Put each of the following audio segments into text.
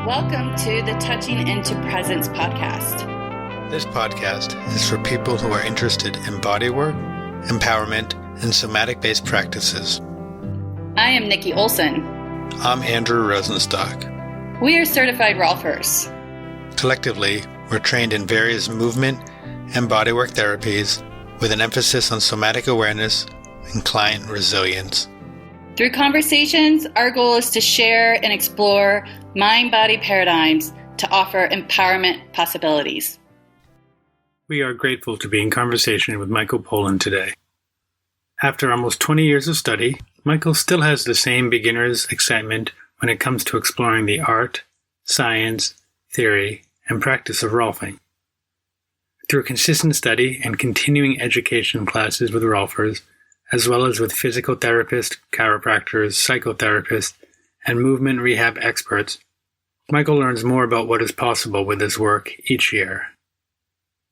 Welcome to the Touching into Presence podcast. This podcast is for people who are interested in bodywork, empowerment, and somatic-based practices. I am Nikki Olson. I'm Andrew Rosenstock. We are certified Rolfers. Collectively, we're trained in various movement and bodywork therapies with an emphasis on somatic awareness and client resilience. Through conversations, our goal is to share and explore mind-body paradigms to offer empowerment possibilities. We are grateful to be in conversation with Michael Polon today. After almost 20 years of study, Michael still has the same beginner's excitement when it comes to exploring the art, science, theory, and practice of Rolfing. Through consistent study and continuing education classes with Rolfers, as well as with physical therapists, chiropractors, psychotherapists, and movement rehab experts, Michael learns more about what is possible with this work each year.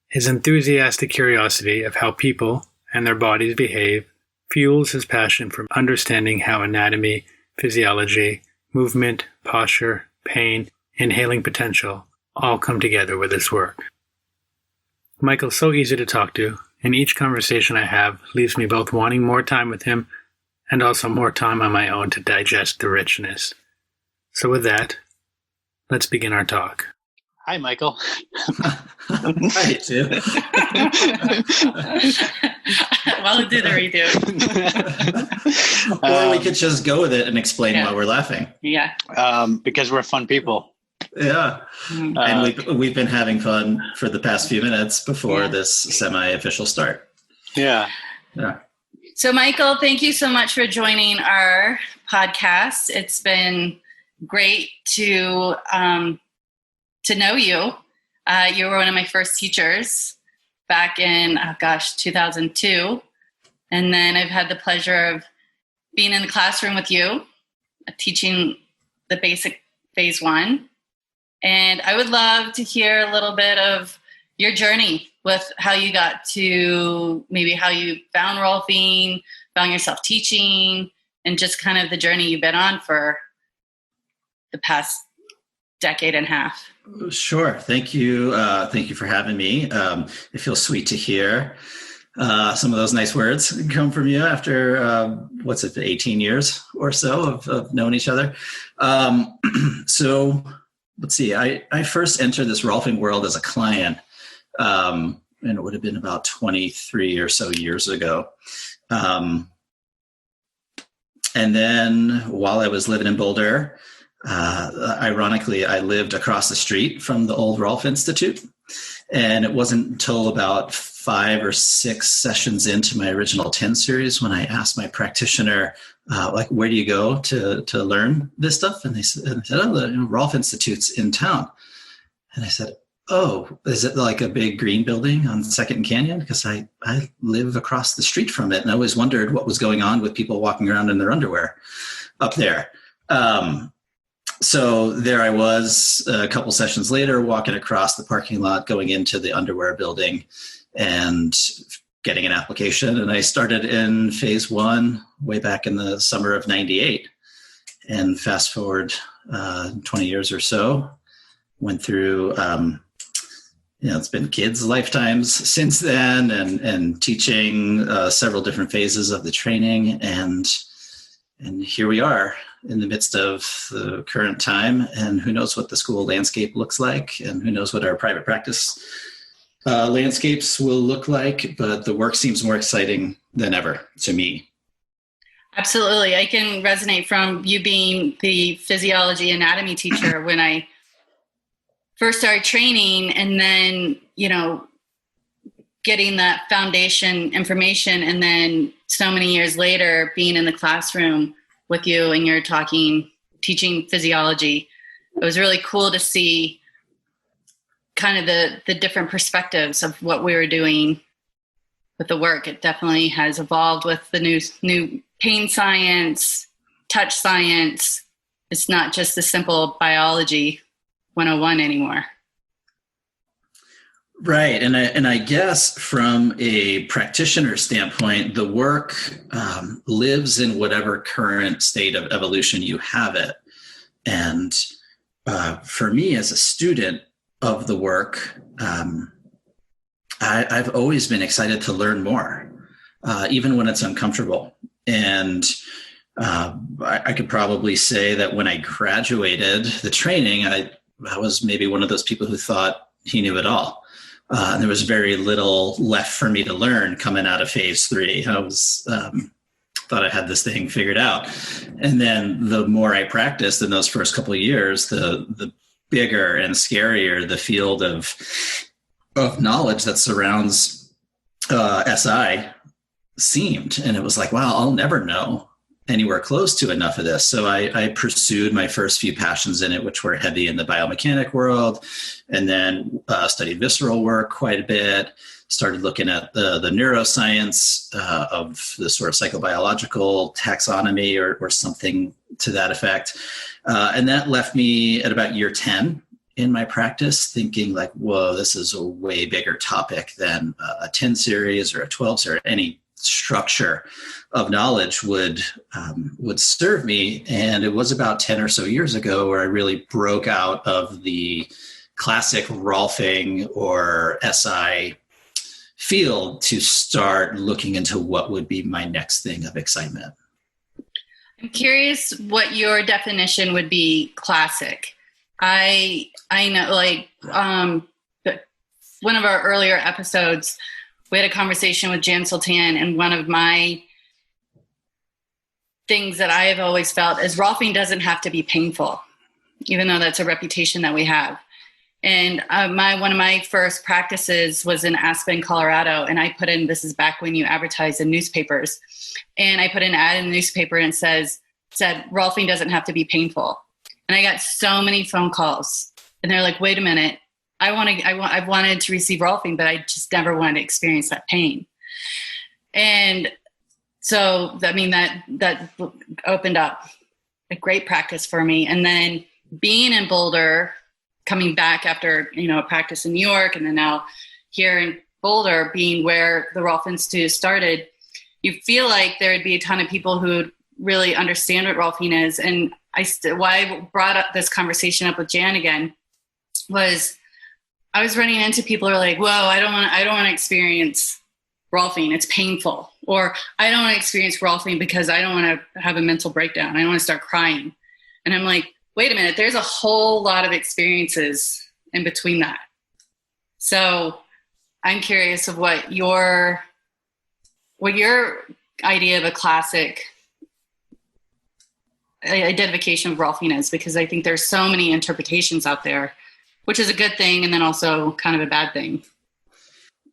His enthusiastic curiosity of how people and their bodies behave fuels his passion for understanding how anatomy, physiology, movement, posture, pain, and healing potential all come together with this work. Michael's so easy to talk to, and each conversation I have leaves me both wanting more time with him and also more time on my own to digest the richness. So with that, let's begin our talk. Hi, Michael. Hi, too. Well, do the redo. Or we could just go with it and explain why we're laughing. Yeah. Because we're fun people. Yeah. And we've been having fun for the past few minutes before this semi-official start. Yeah. Yeah. So, Michael, thank you so much for joining our podcast. It's been great to know you. You were one of my first teachers back in, 2002. And then I've had the pleasure of being in the classroom with you, teaching the basic phase 1. And I would love to hear a little bit of your journey with how you got to maybe how you found Rolfing, found yourself teaching, and just kind of the journey you've been on for the past decade and a half. Sure. Thank you. Thank you for having me. It feels sweet to hear some of those nice words come from you after, 18 years or so of knowing each other. So let's see, I first entered this Rolfing world as a client, and it would have been about 23 or so years ago. And then while I was living in Boulder, ironically, I lived across the street from the old Rolf Institute. And it wasn't until about 5 or 6 sessions into my original 10 series when I asked my practitioner, where do you go to learn this stuff? And they said, the Rolf Institute's in town. And I said, oh, is it like a big green building on 2nd and Canyon? Because I live across the street from it. And I always wondered what was going on with people walking around in their underwear up there. So there I was a couple sessions later, walking across the parking lot, going into the underwear building and getting an application. And I started in phase 1 way back in the summer of 98. And fast forward 20 years or so, went through, it's been kids' lifetimes since then and teaching several different phases of the training. And here we are in the midst of the current time, and who knows what the school landscape looks like, and who knows what our private practice landscapes will look like, but the work seems more exciting than ever to me. Absolutely. I can resonate from you being the physiology anatomy teacher when I first started training, and then, getting that foundation information, and then so many years later being in the classroom with you and you're teaching physiology. It was really cool to see kind of the different perspectives of what we were doing with the work. It definitely has evolved with the new pain science, touch science. It's not just the simple biology 101 anymore. Right. And I guess from a practitioner standpoint, the work lives in whatever current state of evolution you have it. And for me as a student of the work, I've always been excited to learn more, even when it's uncomfortable. And I could probably say that when I graduated the training, I was maybe one of those people who thought he knew it all. And there was very little left for me to learn coming out of phase 3. I was thought I had this thing figured out. And then the more I practiced in those first couple of years, the bigger and scarier the field of knowledge that surrounds SI seemed. And it was like, wow, I'll never know anywhere close to enough of this. So I pursued my first few passions in it, which were heavy in the biomechanic world, and then studied visceral work quite a bit, started looking at the neuroscience of the sort of psychobiological taxonomy or something to that effect. And that left me at about year 10 in my practice thinking like, whoa, this is a way bigger topic than a 10 series or a 12 series, any structure of knowledge would serve me. And it was about 10 or so years ago where I really broke out of the classic Rolfing or SI field to start looking into what would be my next thing of excitement. I'm curious what your definition would be classic. I know, like, one of our earlier episodes, we had a conversation with Jan Sultan, and one of my things that I have always felt is Rolfing doesn't have to be painful, even though that's a reputation that we have. And one of my first practices was in Aspen, Colorado, and I put in, this is back when you advertised in newspapers, and I put an ad in the newspaper and said Rolfing doesn't have to be painful. And I got so many phone calls, and they're like, wait a minute, I've wanted to receive Rolfing, but I just never wanted to experience that pain. And so, I mean, that opened up a great practice for me. And then being in Boulder, coming back after, a practice in New York, and then now here in Boulder, being where the Rolf Institute started, you feel like there would be a ton of people who would really understand what Rolfing is. And why I brought up this conversation up with Jan again was I was running into people who are like, whoa, I don't want to experience Rolfing. It's painful. Or I don't want to experience Rolfing because I don't want to have a mental breakdown. I don't want to start crying. And I'm like, wait a minute, there's a whole lot of experiences in between that. So I'm curious of what your idea of a classic identification of Rolfing is, because I think there's so many interpretations out there, which is a good thing and then also kind of a bad thing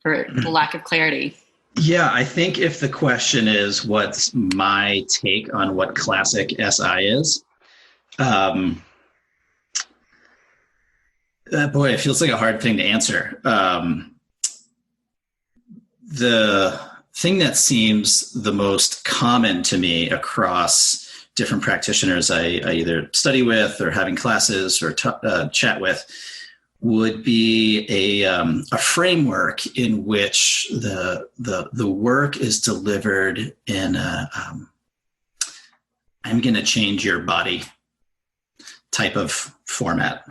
for the lack of clarity. Yeah, I think if the question is what's my take on what classic SI is, boy, it feels like a hard thing to answer. The thing that seems the most common to me across different practitioners I either study with or having classes or chat with would be a framework in which the work is delivered in a I'm going to change your body type of format.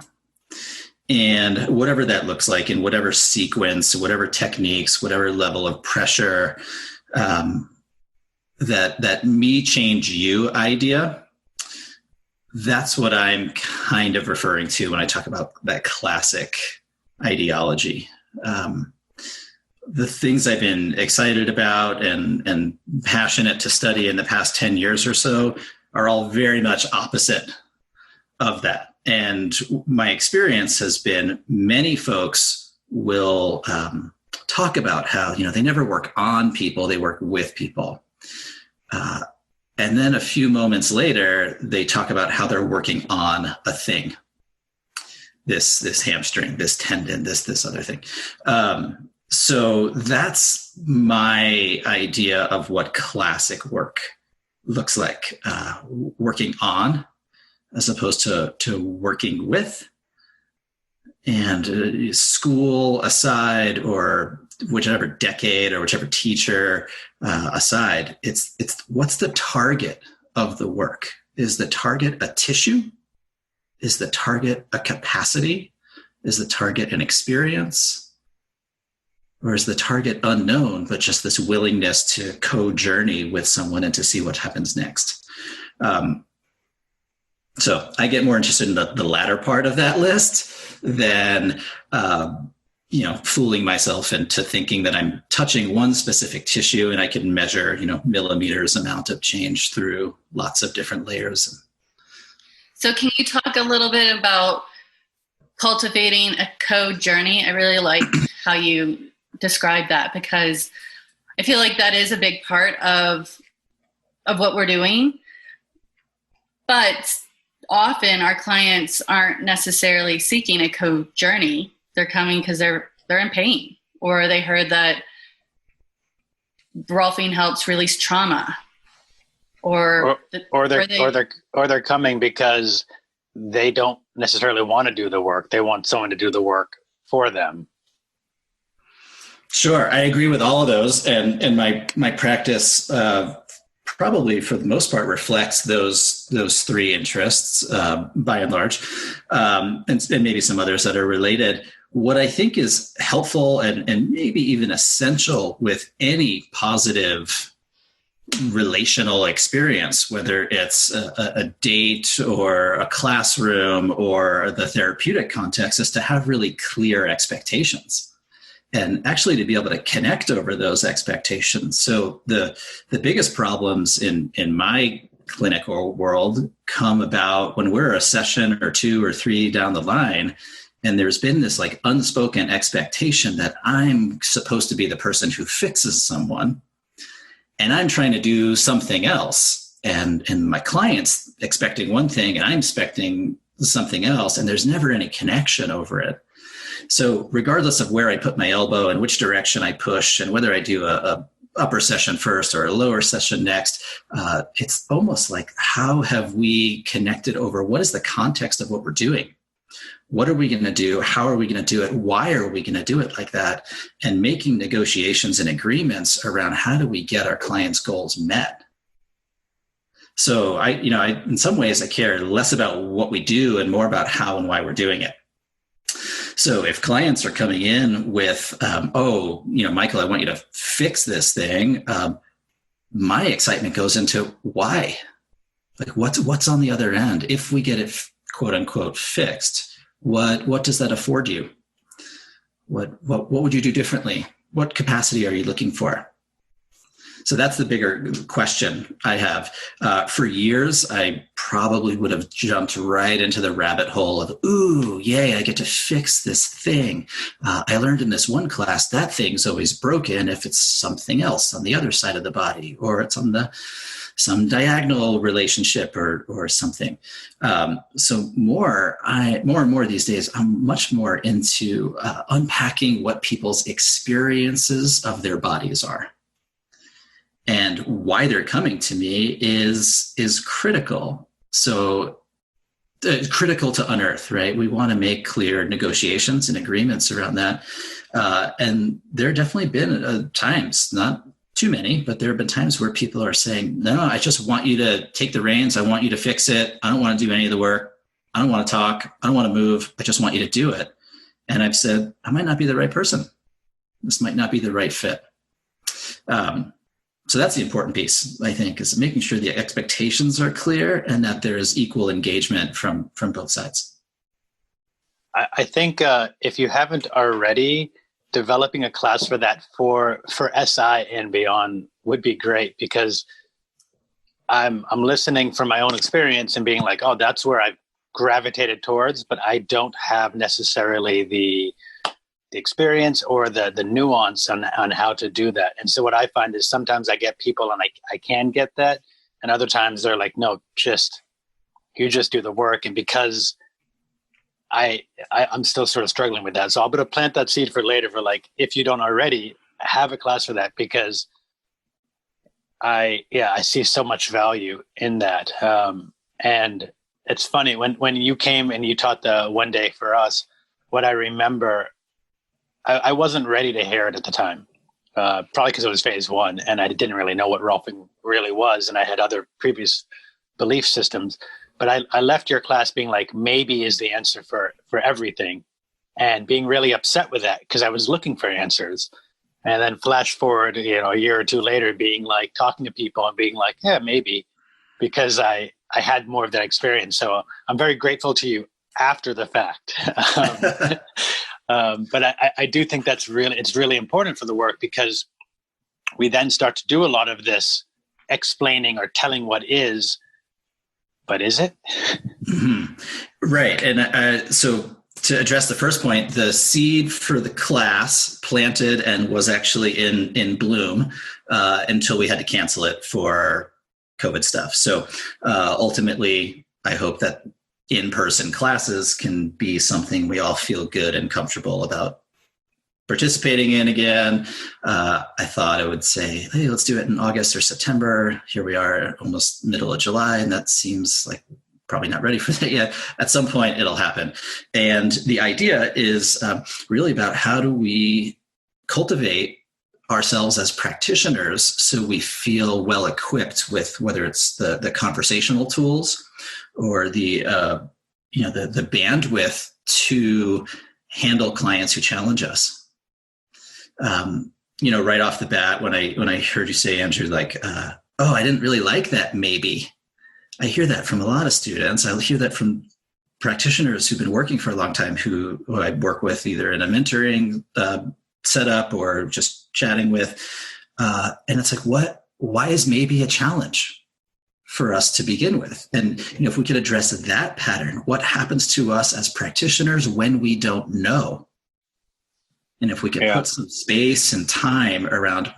And whatever that looks like, in whatever sequence, whatever techniques, whatever level of pressure, that me change you idea, that's what I'm kind of referring to when I talk about that classic ideology. The things I've been excited about and passionate to study in the past 10 years or so are all very much opposite of that. And my experience has been many folks will talk about how, they never work on people, they work with people. And then a few moments later, they talk about how they're working on a thing. This hamstring, this tendon, this other thing. So that's my idea of what classic work looks like. Working on as opposed to working with. And school aside, or whichever decade or whichever teacher aside, it's what's the target of the work? Is the target a tissue? Is the target a capacity? Is the target an experience? Or is the target unknown, but just this willingness to co-journey with someone and to see what happens next? So I get more interested in the latter part of that list than, fooling myself into thinking that I'm touching one specific tissue and I can measure, millimeters amount of change through lots of different layers. So can you talk a little bit about cultivating a co-journey? I really like how you describe that, because I feel like that is a big part of what we're doing. But often our clients aren't necessarily seeking a co-journey. They're coming because they're in pain, or they heard that Rolfing helps release trauma, or they're coming because they don't necessarily want to do the work. They want someone to do the work for them. Sure, I agree with all of those, and my practice probably for the most part reflects those three interests by and large, and maybe some others that are related. What I think is helpful and maybe even essential with any positive relational experience, whether it's a date or a classroom or the therapeutic context, is to have really clear expectations and actually to be able to connect over those expectations. So the biggest problems in my clinical world come about when we're a session or two or three down the line, and there's been this like unspoken expectation that I'm supposed to be the person who fixes someone, and I'm trying to do something else. And my client's expecting one thing and I'm expecting something else, and there's never any connection over it. So regardless of where I put my elbow and which direction I push and whether I do a upper session first or a lower session next, it's almost like, how have we connected over what is the context of what we're doing? What are we going to do? How are we going to do it? Why are we going to do it like that? And making negotiations and agreements around how do we get our clients' goals met. So I in some ways I care less about what we do and more about how and why we're doing it. So if clients are coming in with, Michael, I want you to fix this thing, my excitement goes into why. Like what's on the other end? If we get it quote unquote fixed, what does that afford you? What would you do differently? What capacity are you looking for? So that's the bigger question I have. For years, I probably would have jumped right into the rabbit hole of, ooh, yay, I get to fix this thing. I learned in this one class that thing's always broken if it's something else on the other side of the body, or it's on some diagonal relationship or something. So more and more these days, I'm much more into unpacking what people's experiences of their bodies are. And why they're coming to me is critical. So critical to unearth, right? We want to make clear negotiations and agreements around that. And there have definitely been times, not too many, but there have been times where people are saying, no, I just want you to take the reins. I want you to fix it. I don't want to do any of the work. I don't want to talk. I don't want to move. I just want you to do it. And I've said, I might not be the right person. This might not be the right fit. So that's the important piece, I think, is making sure the expectations are clear and that there is equal engagement from both sides. I think if you haven't already, developing a class for that for SI and beyond would be great, because I'm listening from my own experience and being like, oh, that's where I've gravitated towards, but I don't have necessarily the experience or the nuance on how to do that. And so what I find is sometimes I get people and I can get that. And other times they're like, no, you just do the work. And because I'm still sort of struggling with that. So I'm going to plant that seed for later for like, if you don't already have a class for that, because I see so much value in that. And it's funny when you came and you taught the one day for us, what I remember, I wasn't ready to hear it at the time, probably because it was phase one and I didn't really know what Rolfing really was. And I had other previous belief systems, but I left your class being like, maybe is the answer for everything, and being really upset with that because I was looking for answers. And then flash forward, a year or two later, being like talking to people and being like, yeah, maybe, because I had more of that experience. So I'm very grateful to you after the fact. But I do think it's really important for the work, because we then start to do a lot of this explaining or telling what is, but is it? Mm-hmm. Right. And so to address the first point, the seed for the class planted and was actually in bloom until we had to cancel it for COVID stuff. So ultimately, I hope that in-person classes can be something we all feel good and comfortable about participating in again. I thought I would say, hey, let's do it in August or September. Here we are, almost middle of July, and that seems like probably not ready for that yet. At some point, it'll happen. And the idea is really about how do we cultivate ourselves as practitioners so we feel well equipped with whether it's the conversational tools or the bandwidth to handle clients who challenge us. Right off the bat, when I heard you say, Andrew, like, oh, I didn't really like that maybe. I hear that from a lot of students. I hear that from practitioners who've been working for a long time who I work with either in a mentoring setup or just chatting with. And it's like, why is maybe a challenge for us to begin with? And if we could address that pattern, what happens to us as practitioners when we don't know? And if we could put some space and time around,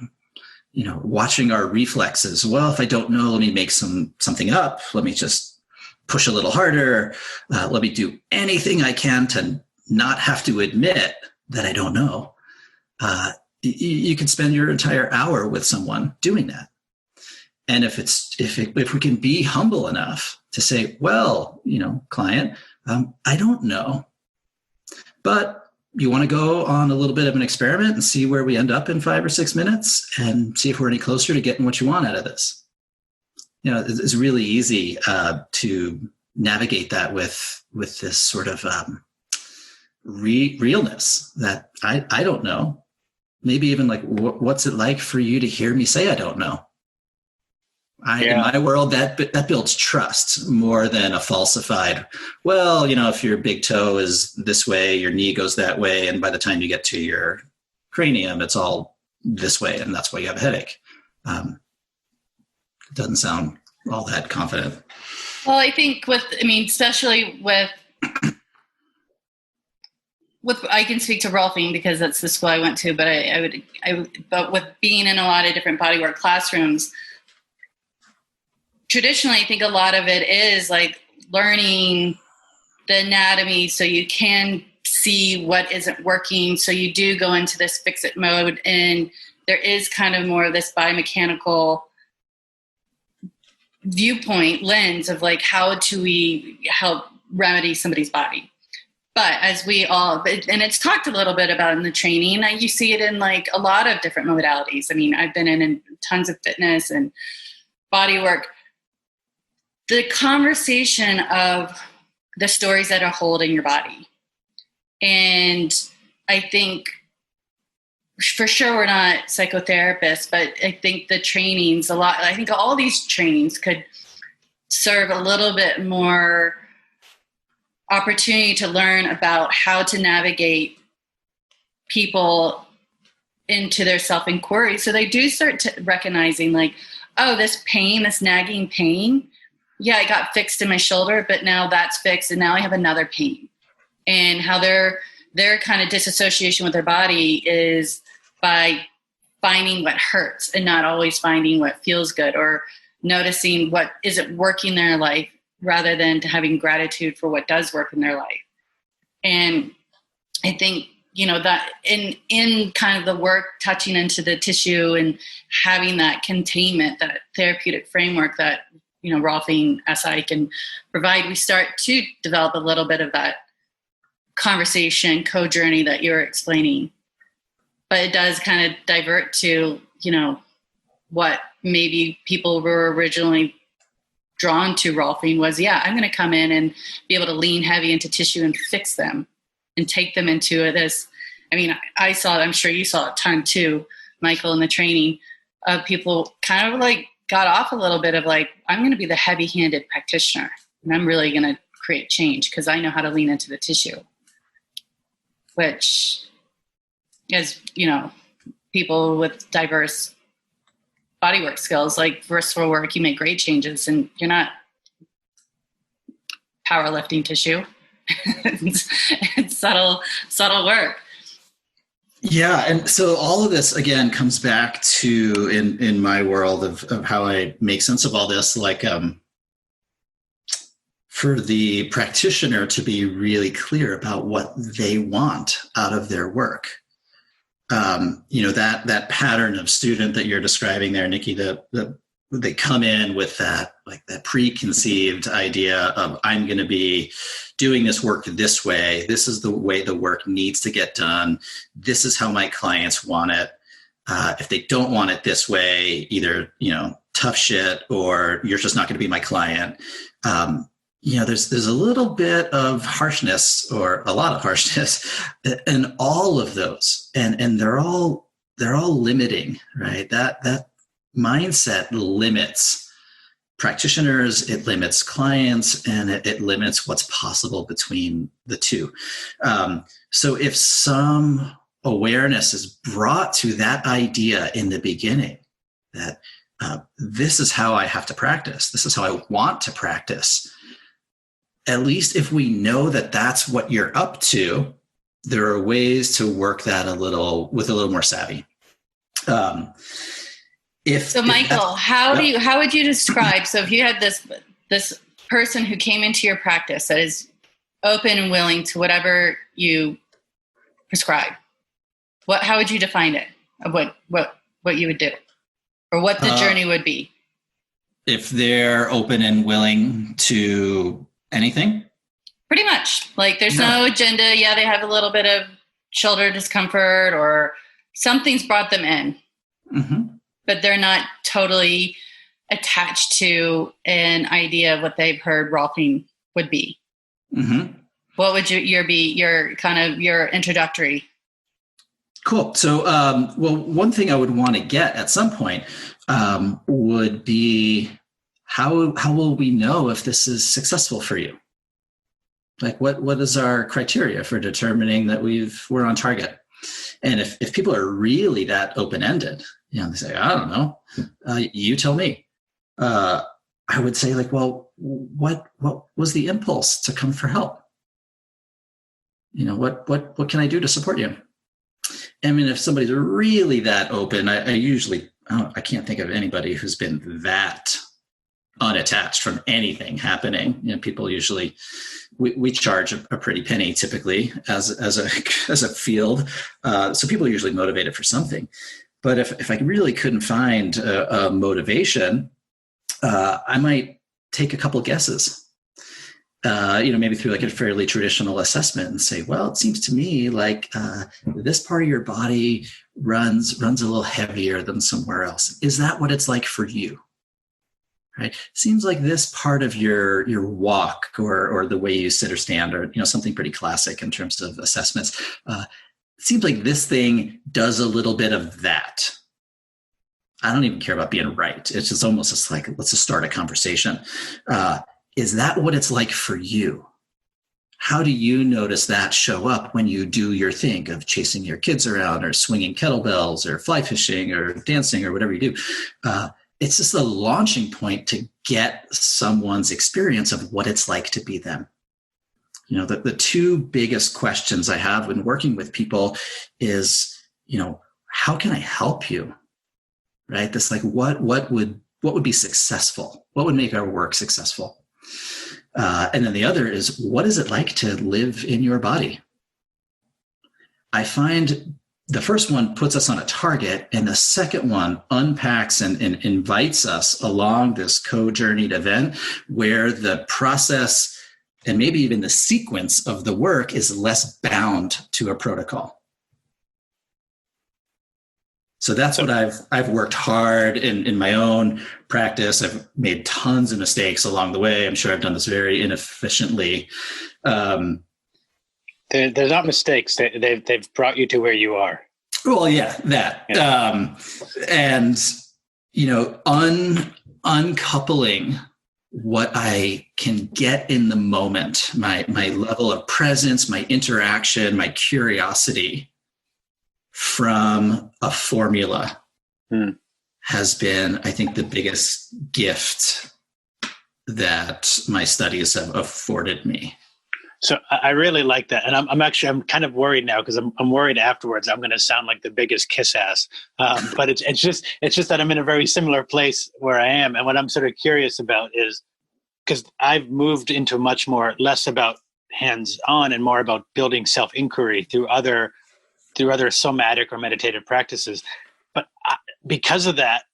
watching our reflexes. Well, if I don't know, let me make something up. Let me just push a little harder. Let me do anything I can to not have to admit that I don't know. You can spend your entire hour with someone doing that. And if we can be humble enough to say, well, client, I don't know, but you want to go on a little bit of an experiment and see where we end up in 5 or 6 minutes and see if we're any closer to getting what you want out of this. It's really easy to navigate that with this sort of realness that I don't know. Maybe even like, what's it like for you to hear me say I don't know? In my world, that builds trust more than a falsified, well, if your big toe is this way, your knee goes that way, and by the time you get to your cranium, it's all this way, and that's why you have a headache. It doesn't sound all that confident. Well, I think especially with I can speak to Rolfing because that's the school I went to, but but with being in a lot of different bodywork classrooms, traditionally, I think a lot of it is like learning the anatomy so you can see what isn't working. So you do go into this fix-it mode, and there is kind of more of this biomechanical viewpoint lens of like, how do we help remedy somebody's body? But and it's talked a little bit about in the training, you see it in like a lot of different modalities. I've been in tons of fitness and bodywork. The conversation of the stories that are holding your body. And I think for sure we're not psychotherapists, but I think the trainings I think all these trainings could serve a little bit more opportunity to learn about how to navigate people into their self-inquiry. So they do start recognizing like, oh, this nagging pain, yeah, it got fixed in my shoulder, but now that's fixed and now I have another pain. And how their kind of disassociation with their body is by finding what hurts and not always finding what feels good, or noticing what isn't working in their life rather than having gratitude for what does work in their life. And I think, that in kind of the work touching into the tissue and having that containment, that therapeutic framework that Rolfing SI can provide, we start to develop a little bit of that conversation co-journey that you're explaining. But it does kind of divert to, what maybe people were originally drawn to Rolfing was, I'm going to come in and be able to lean heavy into tissue and fix them and take them into this. I mean, I saw it, I'm sure you saw it a ton too, Michael, in the training of people kind of like got off a little bit of like, I'm going to be the heavy-handed practitioner and I'm really going to create change because I know how to lean into the tissue, which is, people with diverse bodywork skills, like versatile work, you make great changes and you're not powerlifting tissue. it's subtle work. Yeah. And so all of this, again, comes back to in my world of how I make sense of all this, like for the practitioner to be really clear about what they want out of their work. That pattern of student that you're describing there, Nikki, they come in with that preconceived idea of I'm going to be doing this work this way. This is the way the work needs to get done. This is how my clients want it. If they don't want it this way, either, tough shit or you're just not going to be my client. There's a little bit of harshness or a lot of harshness in all of those. And they're all limiting, right? That mindset limits practitioners, it limits clients, and it limits what's possible between the two. So if some awareness is brought to that idea in the beginning, that this is how I have to practice, this is how I want to practice, at least if we know that that's what you're up to, there are ways to work that with a little more savvy. Michael, how would you describe, so if you had this person who came into your practice that is open and willing to whatever you prescribe, how would you define it? Of what you would do, or what the journey would be? If they're open and willing to anything? Pretty much. Like there's no agenda. Yeah, they have a little bit of shoulder discomfort or something's brought them in. Mm-hmm. But they're not totally attached to an idea of what they've heard Rolfing would be. Mm-hmm. What would your introductory? Cool. So, one thing I would want to get at some point would be how will we know if this is successful for you? Like what is our criteria for determining that we're on target? And if people are really that open-ended, they say, I don't know, you tell me. I would say what was the impulse to come for help? What can I do to support you? I mean, if somebody's really that open, I can't think of anybody who's been that unattached from anything happening. People usually, we charge a pretty penny typically as a field. So people are usually motivated for something. But if I really couldn't find a motivation, I might take a couple guesses. Maybe through like a fairly traditional assessment and say, well, it seems to me like this part of your body runs a little heavier than somewhere else. Is that what it's like for you? Right? Seems like this part of your walk or the way you sit or stand or something pretty classic in terms of assessments. Seems like this thing does a little bit of that. I don't even care about being right. It's just almost like, let's just start a conversation. Is that what it's like for you? How do you notice that show up when you do your thing of chasing your kids around or swinging kettlebells or fly fishing or dancing or whatever you do? It's just a launching point to get someone's experience of what it's like to be them. The two biggest questions I have when working with people is, how can I help you? Right? This like, what would be successful? What would make our work successful? And then the other is, what is it like to live in your body? I find the first one puts us on a target, and the second one unpacks and invites us along this co-journeyed event where the process and maybe even the sequence of the work is less bound to a protocol. So that's what I've worked hard in my own practice. I've made tons of mistakes along the way. I'm sure I've done this very inefficiently. They're not mistakes. They've brought you to where you are. Well, yeah, that. Yeah. And, uncoupling what I can get in the moment, my level of presence, my interaction, my curiosity from a formula has been, I think, the biggest gift that my studies have afforded me. So I really like that. And I'm kind of worried now because I'm worried afterwards I'm going to sound like the biggest kiss ass. But it's just that I'm in a very similar place where I am. And what I'm sort of curious about is, because I've moved into much more, less about hands-on and more about building self-inquiry through other somatic or meditative practices. But because of that,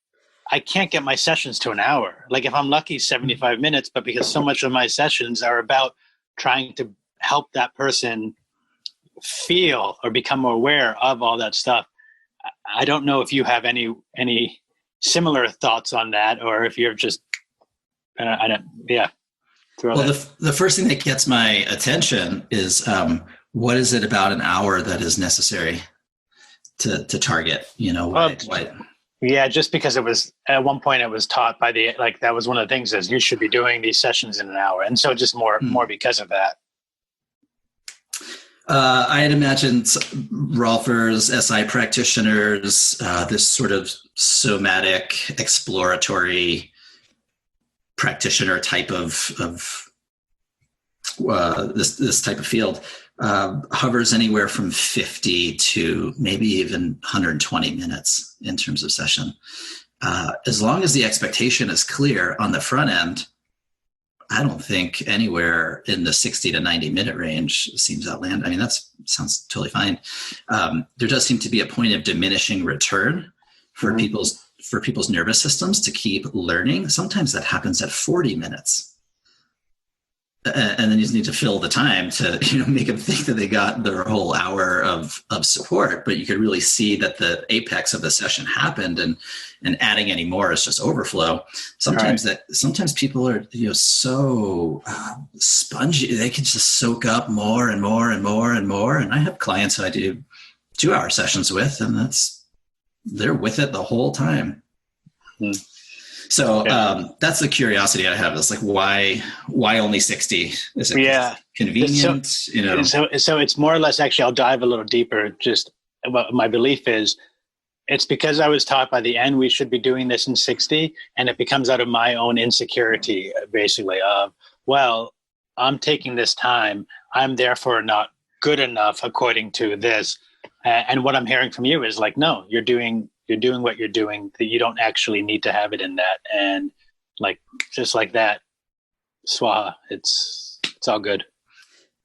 I can't get my sessions to an hour. Like if I'm lucky, 75 minutes, but because so much of my sessions are about trying to help that person feel or become more aware of all that stuff. I don't know if you have any similar thoughts on that, or if you're just, the first thing that gets my attention is what is it about an hour that is necessary to target? What? Yeah, just because it was at one point it was taught by that was one of the things is you should be doing these sessions in an hour, and so just more because of that. I had imagined Rolfers, SI practitioners, this sort of somatic exploratory practitioner type of this type of field hovers anywhere from 50 to maybe even 120 minutes in terms of session. As long as the expectation is clear on the front end, I don't think anywhere in the 60 to 90 minute range seems outlandish. I mean, that sounds totally fine. There does seem to be a point of diminishing return for people's nervous systems to keep learning. Sometimes that happens at 40 minutes. And then you just need to fill the time to make them think that they got their whole hour of support. But you could really see that the apex of the session happened, and adding any more is just overflow. Sometimes people are so spongy, they can just soak up more and more and more and more. And I have clients who I do 2-hour sessions with, and they're with it the whole time. So that's the curiosity I have. It's like, why only 60? Is it convenient? So it's more or less, actually, I'll dive a little deeper. Just what my belief is, it's because I was taught by the end we should be doing this in 60, and it becomes out of my own insecurity, basically, of, well, I'm taking this time. I'm therefore not good enough according to this. And what I'm hearing from you is like, no, you're doing what you're doing, that you don't actually need to have it in that. And just like that, swaha, it's all good.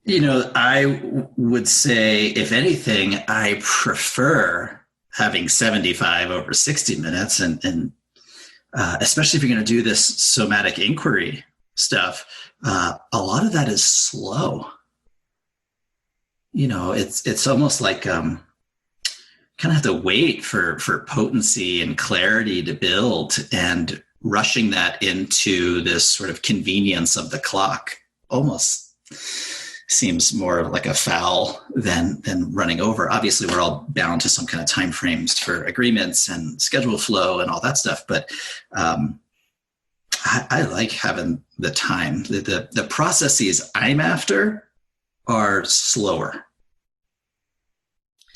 I would say, if anything, I prefer having 75 over 60 minutes. And especially if you're going to do this somatic inquiry stuff, a lot of that is slow. It's almost like, kind of have to wait for potency and clarity to build, and rushing that into this sort of convenience of the clock almost seems more like a foul than running over. Obviously, we're all bound to some kind of time frames for agreements and schedule flow and all that stuff. But I like having the time. The processes I'm after are slower.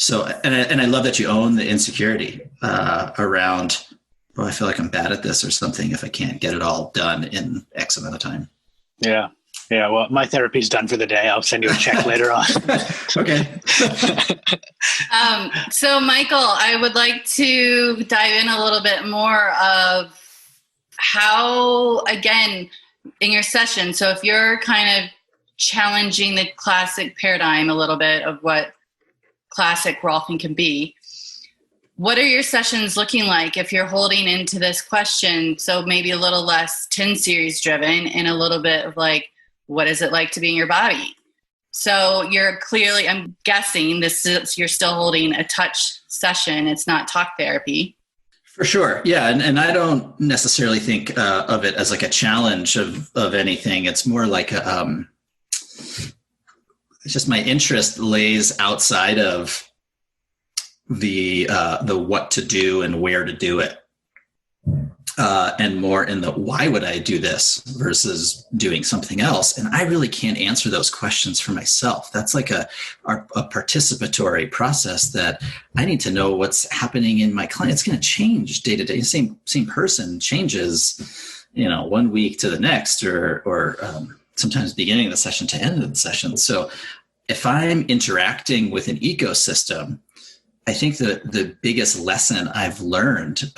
So, and I love that you own the insecurity around, well, I feel like I'm bad at this or something if I can't get it all done in X amount of time. Yeah. Well, my therapy's done for the day. I'll send you a check later on. Okay. So, Michael, I would like to dive in a little bit more of how, again, in your session, so if you're kind of challenging the classic paradigm a little bit of what classic Rolfing can be, what are your sessions looking like if you're holding into this question? So maybe a little less 10 series driven and a little bit of like, what is it like to be in your body? So you're clearly, I'm guessing you're still holding a touch session. It's not talk therapy. For sure. Yeah. And I don't necessarily think of it as like a challenge of anything. It's more like it's just my interest lays outside of the what to do and where to do it. And more in the why would I do this versus doing something else. And I really can't answer those questions for myself. That's like a participatory process that I need to know what's happening in my client. It's going to change day to day. Same person changes, 1 week to the next, or sometimes beginning of the session to end of the session. So if I'm interacting with an ecosystem, I think the biggest lesson I've learned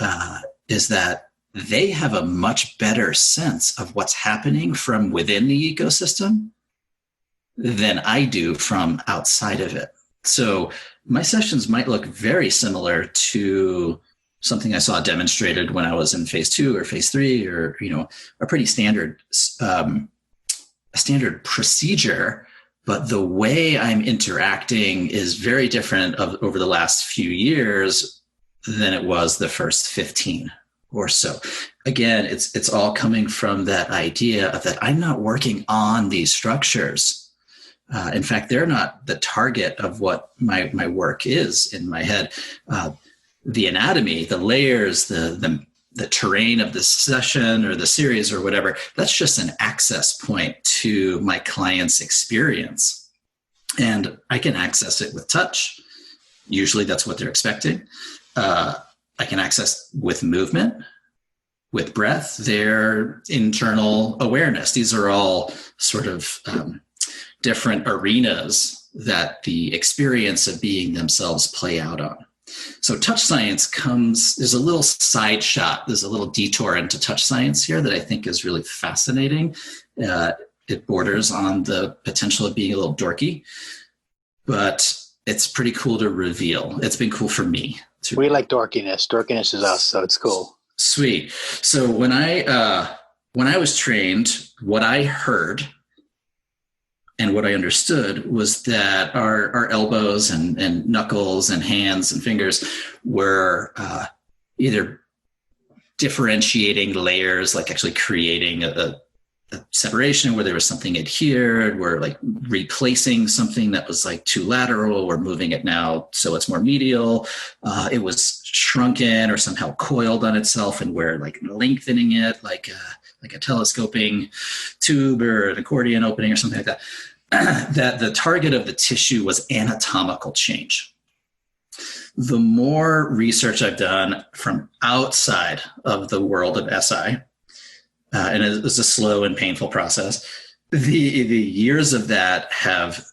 is that they have a much better sense of what's happening from within the ecosystem than I do from outside of it. So my sessions might look very similar to something I saw demonstrated when I was in phase 2 or phase 3, or, a pretty standard procedure. But the way I'm interacting is very different over the last few years than it was the first 15 or so. Again, it's all coming from that idea of that I'm not working on these structures. In fact, they're not the target of what my work is in my head. The anatomy, the layers, the terrain of the session or the series or whatever, that's just an access point to my client's experience. And I can access it with touch. Usually that's what they're expecting. I can access with movement, with breath, their internal awareness. These are all sort of different arenas that the experience of being themselves play out on. So touch science there's a little side shot, there's a little detour into touch science here that I think is really fascinating. It borders on the potential of being a little dorky, but it's pretty cool to reveal. It's been cool for me. We like dorkiness. Dorkiness is us, so it's cool. Sweet. So when I was trained, what I heard and what I understood was that our elbows and knuckles and hands and fingers were either differentiating layers, like actually creating a separation where there was something adhered, we're like replacing something that was like too lateral, we're moving it now so it's more medial. It was shrunken or somehow coiled on itself, and we're like lengthening it like a telescoping tube or an accordion opening or something like that. That the target of the tissue was anatomical change. The more research I've done from outside of the world of SI, and it was a slow and painful process, the years of that have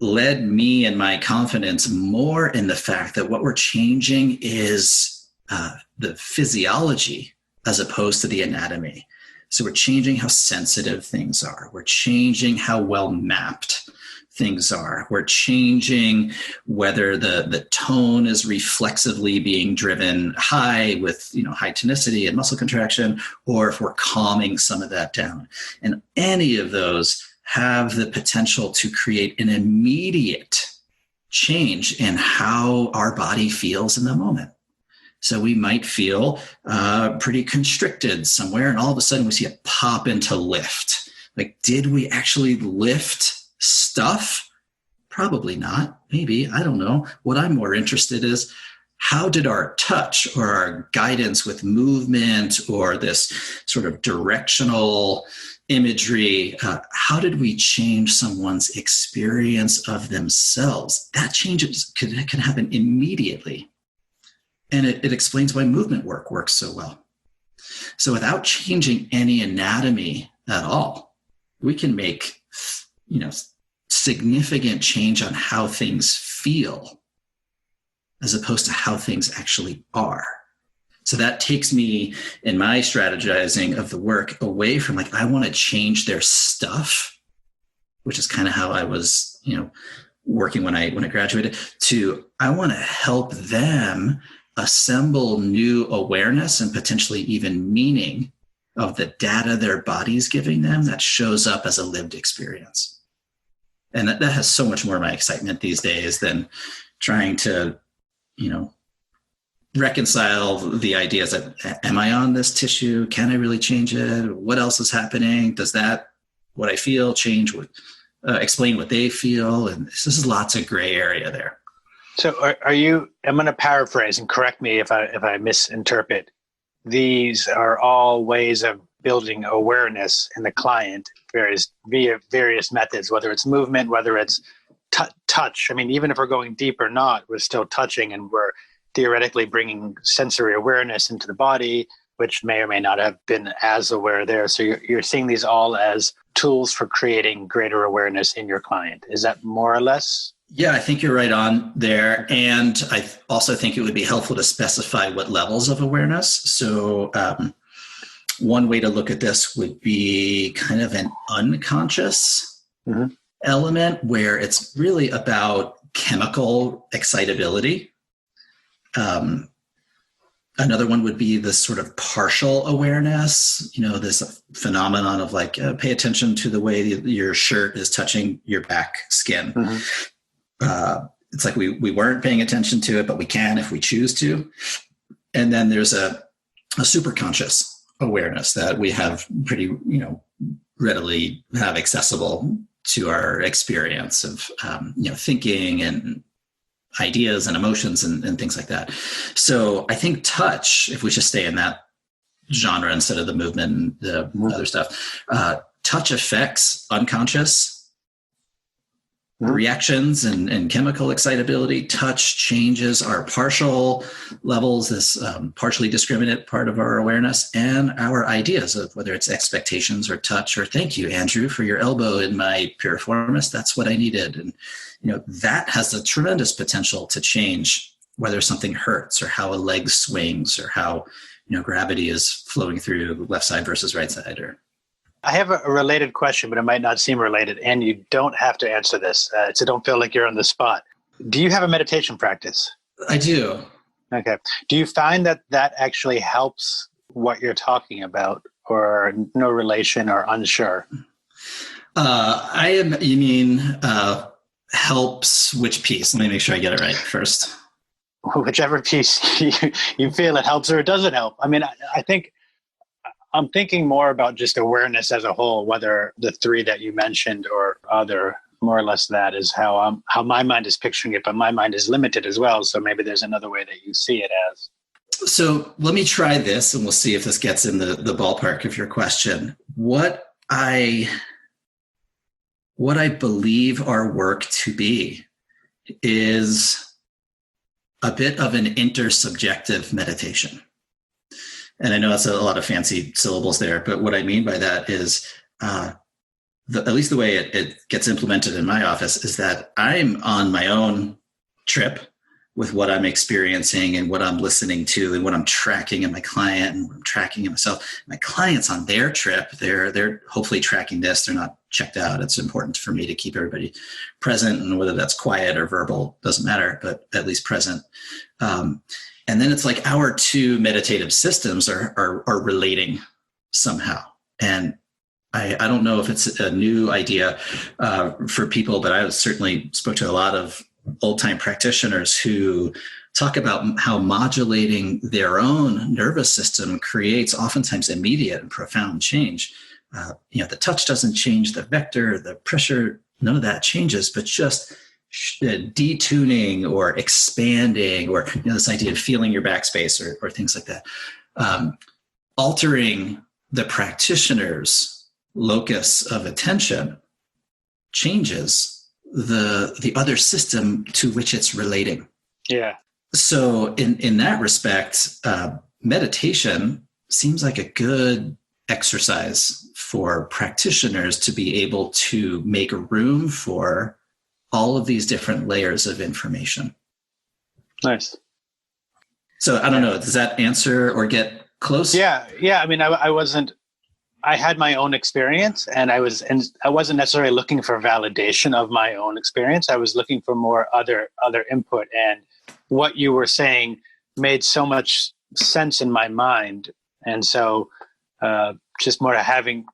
led me and my confidence more in the fact that what we're changing is the physiology as opposed to the anatomy. So we're changing how sensitive things are. We're changing how well mapped things are. We're changing whether the tone is reflexively being driven high with high tonicity and muscle contraction, or if we're calming some of that down. And any of those have the potential to create an immediate change in how our body feels in the moment. So we might feel pretty constricted somewhere, and all of a sudden we see it pop into lift. Like, did we actually lift stuff? Probably not. Maybe. I don't know. What I'm more interested is, how did our touch or our guidance with movement or this sort of directional imagery, how did we change someone's experience of themselves? That change can happen immediately. And it explains why movement work works so well. So without changing any anatomy at all, we can make, significant change on how things feel as opposed to how things actually are. So that takes me in my strategizing of the work away from like, I want to change their stuff, which is kind of how I was, working when I graduated, to I want to help them assemble new awareness and potentially even meaning of the data their body's giving them that shows up as a lived experience. And that has so much more of my excitement these days than trying to, reconcile the ideas of, am I on this tissue? Can I really change it? What else is happening? Does that, what I feel, change what, explain what they feel? And this is lots of gray area there. So are you, I'm going to paraphrase and correct me if I misinterpret. These are all ways of building awareness in the client via various methods, whether it's movement, whether it's touch. I mean, even if we're going deep or not, we're still touching, and we're theoretically bringing sensory awareness into the body, which may or may not have been as aware there. So you're seeing these all as tools for creating greater awareness in your client. Is that more or less? Yeah, I think you're right on there. And I also think it would be helpful to specify what levels of awareness. So one way to look at this would be kind of an unconscious element where it's really about chemical excitability. Another one would be this sort of partial awareness, this phenomenon of like, pay attention to the way your shirt is touching your back skin. It's like we weren't paying attention to it, but we can if we choose to. And then there's a super conscious awareness that we have pretty, readily have accessible to our experience of, thinking and ideas and emotions and things like that. So I think touch, if we just stay in that genre instead of the movement and the other stuff, touch affects unconscious reactions and chemical excitability. Touch changes our partial levels, this partially discriminate part of our awareness, and our ideas of whether it's expectations or touch or thank you, Andrew, for your elbow in my piriformis. That's what I needed. And, that has a tremendous potential to change whether something hurts or how a leg swings or how, gravity is flowing through left side versus right side. I have a related question, but it might not seem related, and you don't have to answer this, so don't feel like you're on the spot. Do you have a meditation practice? I do. Okay. Do you find that actually helps what you're talking about, or no relation or unsure? Helps which piece? Let me make sure I get it right first. Whichever piece you feel it helps or it doesn't help. I mean, I think I'm thinking more about just awareness as a whole, whether the three that you mentioned or other, more or less that is how my mind is picturing it, but my mind is limited as well. So maybe there's another way that you see it as. So let me try this and we'll see if this gets in the ballpark of your question. What I believe our work to be is a bit of an intersubjective meditation. And I know that's a lot of fancy syllables there, but what I mean by that is, at least the way it gets implemented in my office, is that I'm on my own trip with what I'm experiencing and what I'm listening to and what I'm tracking in my client and what I'm tracking in myself. My client's on their trip. They're hopefully tracking this. They're not checked out. It's important for me to keep everybody present, and whether that's quiet or verbal doesn't matter, but at least present. And then it's like our two meditative systems are relating somehow. And I don't know if it's a new idea for people, but I certainly spoke to a lot of old-time practitioners who talk about how modulating their own nervous system creates oftentimes immediate and profound change. The touch doesn't change the vector, the pressure, none of that changes, but just detuning or expanding, or this idea of feeling your backspace or things like that, altering the practitioner's locus of attention changes the other system to which it's relating. Yeah. So in that respect, meditation seems like a good exercise for practitioners to be able to make room for all of these different layers of information. Nice. So I don't know, does that answer or get close? Yeah. I mean, I had my own experience, and I wasn't necessarily looking for validation of my own experience. I was looking for more other input, and what you were saying made so much sense in my mind. And so just more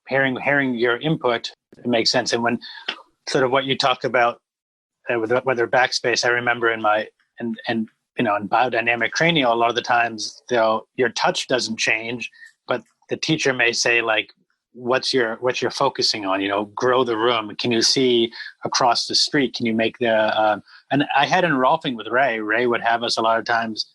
hearing your input, it makes sense. And when sort of what you talk about with whether backspace. I remember in biodynamic cranial, a lot of the times your touch doesn't change, but the teacher may say like, what you're focusing on, grow the room. Can you see across the street? Can you make and I had in Rolfing with Ray would have us a lot of times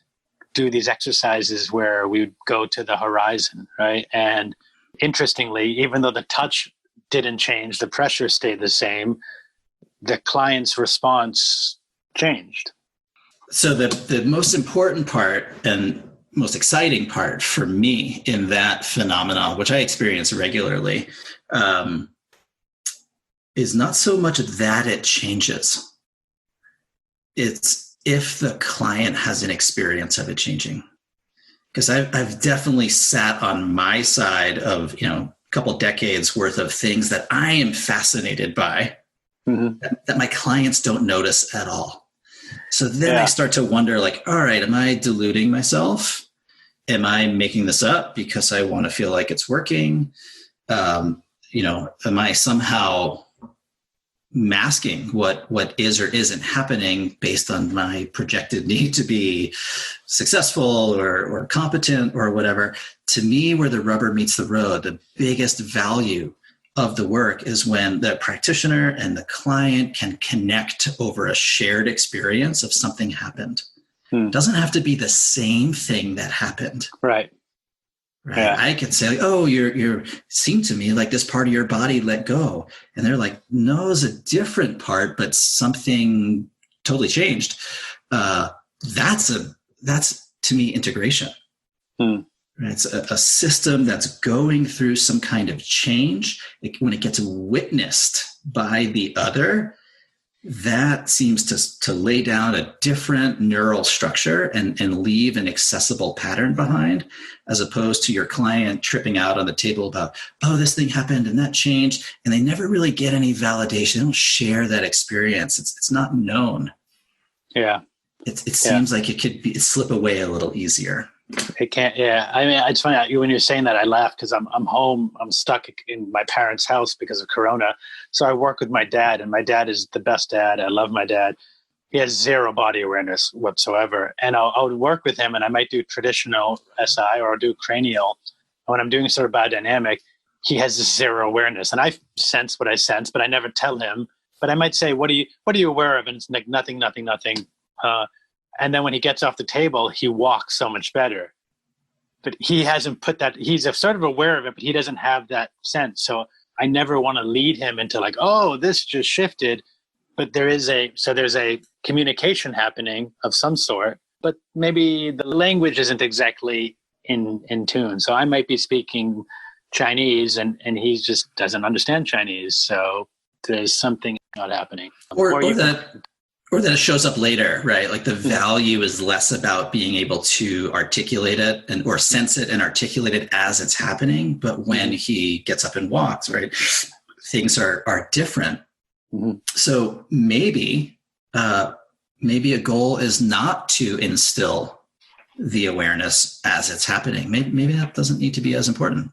do these exercises where we would go to the horizon, right? And interestingly, even though the touch didn't change, the pressure stayed the same, the client's response changed. So the most important part and most exciting part for me in that phenomenon, which I experience regularly, is not so much that it changes. It's if the client has an experience of it changing. Because I've definitely sat on my side of, a couple decades worth of things that I am fascinated by, that my clients don't notice at all. So then I start to wonder, like, all right, am I deluding myself? Am I making this up because I want to feel like it's working? Am I somehow masking what is or isn't happening based on my projected need to be successful or competent or whatever? To me, where the rubber meets the road, the biggest value of the work is when the practitioner and the client can connect over a shared experience of something happened. It doesn't have to be the same thing that happened. Right. Yeah. I can say, oh, you're seemed to me like this part of your body let go. And they're like, no, it's a different part, but something totally changed. That's to me integration. It's a system that's going through some kind of change. When it gets witnessed by the other, that seems to lay down a different neural structure and leave an accessible pattern behind, as opposed to your client tripping out on the table about, oh, this thing happened and that changed. And they never really get any validation. They don't share that experience. It's not known. Yeah. It seems like it could slip away a little easier. It can't. Yeah. I mean, it's funny when you're saying that, I laugh because I'm home. I'm stuck in my parents' house because of Corona. So I work with my dad, and my dad is the best dad. I love my dad. He has zero body awareness whatsoever. And I would work with him, and I might do traditional SI or I'll do cranial. When I'm doing sort of biodynamic, he has zero awareness, and I sense what I sense, but I never tell him. But I might say, "What are you aware of?" And it's like nothing. And then when he gets off the table, he walks so much better. But he hasn't put that, he's sort of aware of it, but he doesn't have that sense. So I never want to lead him into like, oh, this just shifted. But there's a communication happening of some sort, but maybe the language isn't exactly in tune. So I might be speaking Chinese and he just doesn't understand Chinese. So there's something not happening. Or that it shows up later, right? Like the value is less about being able to articulate it or sense it and articulate it as it's happening. But when he gets up and walks, right, things are different. So maybe a goal is not to instill the awareness as it's happening. Maybe that doesn't need to be as important.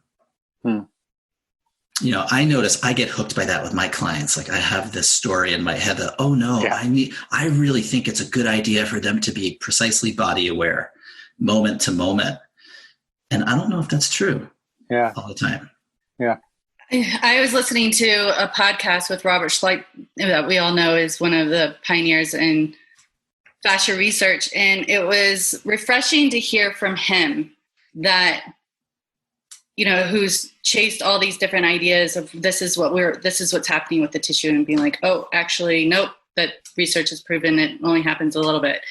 I notice I get hooked by that with my clients. Like I have this story in my head that, oh no, I really think it's a good idea for them to be precisely body aware, moment to moment. And I don't know if that's true all the time. Yeah. I was listening to a podcast with Robert Schleich that we all know is one of the pioneers in fascia research. And it was refreshing to hear from him that, who's chased all these different ideas of this is what's happening with the tissue, and being like, oh, actually, nope, that research has proven it only happens a little bit.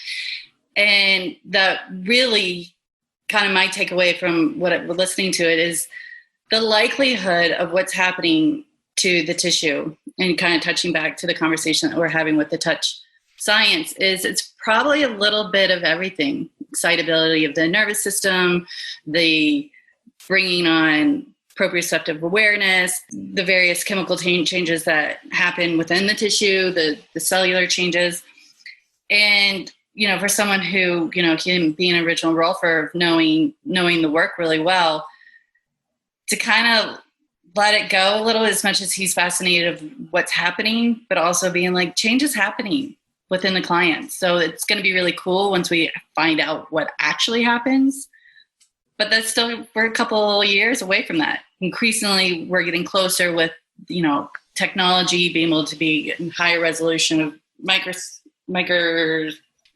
And that really kind of my takeaway from listening to it is the likelihood of what's happening to the tissue, and kind of touching back to the conversation that we're having with the touch science, is it's probably a little bit of everything. Excitability of the nervous system, the bringing on proprioceptive awareness, the various chemical changes that happen within the tissue, the cellular changes. And, for someone who, him being an original Rolfer, knowing the work really well, to kind of let it go a little, as much as he's fascinated of what's happening, but also being like, change is happening within the clients. So it's going to be really cool once we find out what actually happens. But that's still, we're a couple years away from that. Increasingly, we're getting closer with, technology, being able to be in higher resolution of micro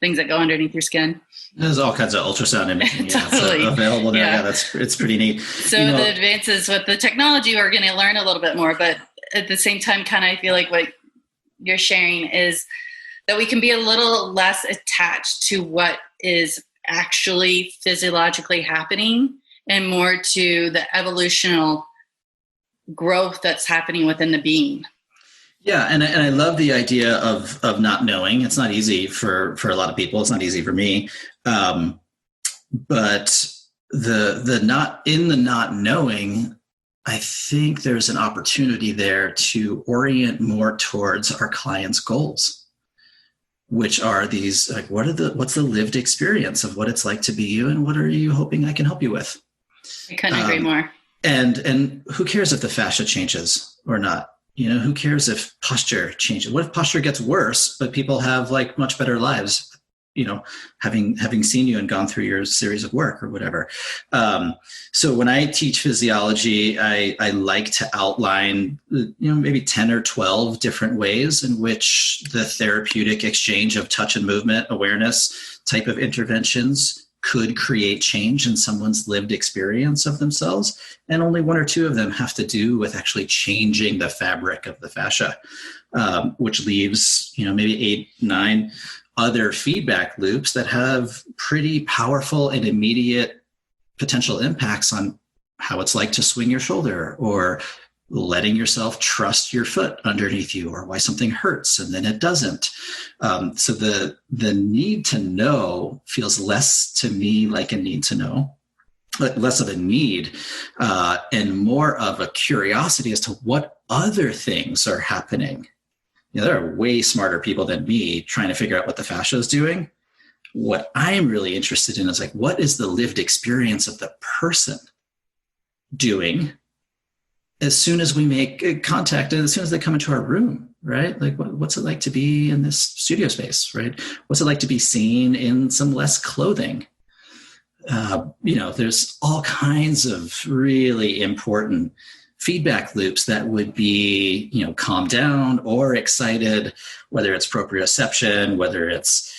things that go underneath your skin. There's all kinds of ultrasound imaging Totally. available there. Yeah, it's pretty neat. So the advances with the technology, we're going to learn a little bit more, but at the same time, kind of, I feel like what you're sharing is that we can be a little less attached to what is actually physiologically happening and more to the evolutional growth that's happening within the being. Yeah, and I love the idea of not knowing. It's not easy for a lot of people. It's not easy for me. But the not knowing, I think there's an opportunity there to orient more towards our clients' goals, which are these, like, what's the lived experience of what it's like to be you, and what are you hoping I can help you with? I couldn't agree more. And who cares if the fascia changes or not? Who cares if posture changes? What if posture gets worse, but people have like much better lives, having seen you and gone through your series of work or whatever. So when I teach physiology, I like to outline, maybe 10 or 12 different ways in which the therapeutic exchange of touch and movement awareness type of interventions could create change in someone's lived experience of themselves. And only one or two of them have to do with actually changing the fabric of the fascia, which leaves, maybe 8, 9 other feedback loops that have pretty powerful and immediate potential impacts on how it's like to swing your shoulder, or letting yourself trust your foot underneath you, or why something hurts and then it doesn't. So the need to know feels less to me like a need to know, like less of a need, and more of a curiosity as to what other things are happening. There are way smarter people than me trying to figure out what the fascia is doing. What I'm really interested in is like, what is the lived experience of the person doing as soon as we make contact, and as soon as they come into our room, right? Like, what's it like to be in this studio space, right? What's it like to be seen in some less clothing? There's all kinds of really important feedback loops that would be, calm down or excited, whether it's proprioception, whether it's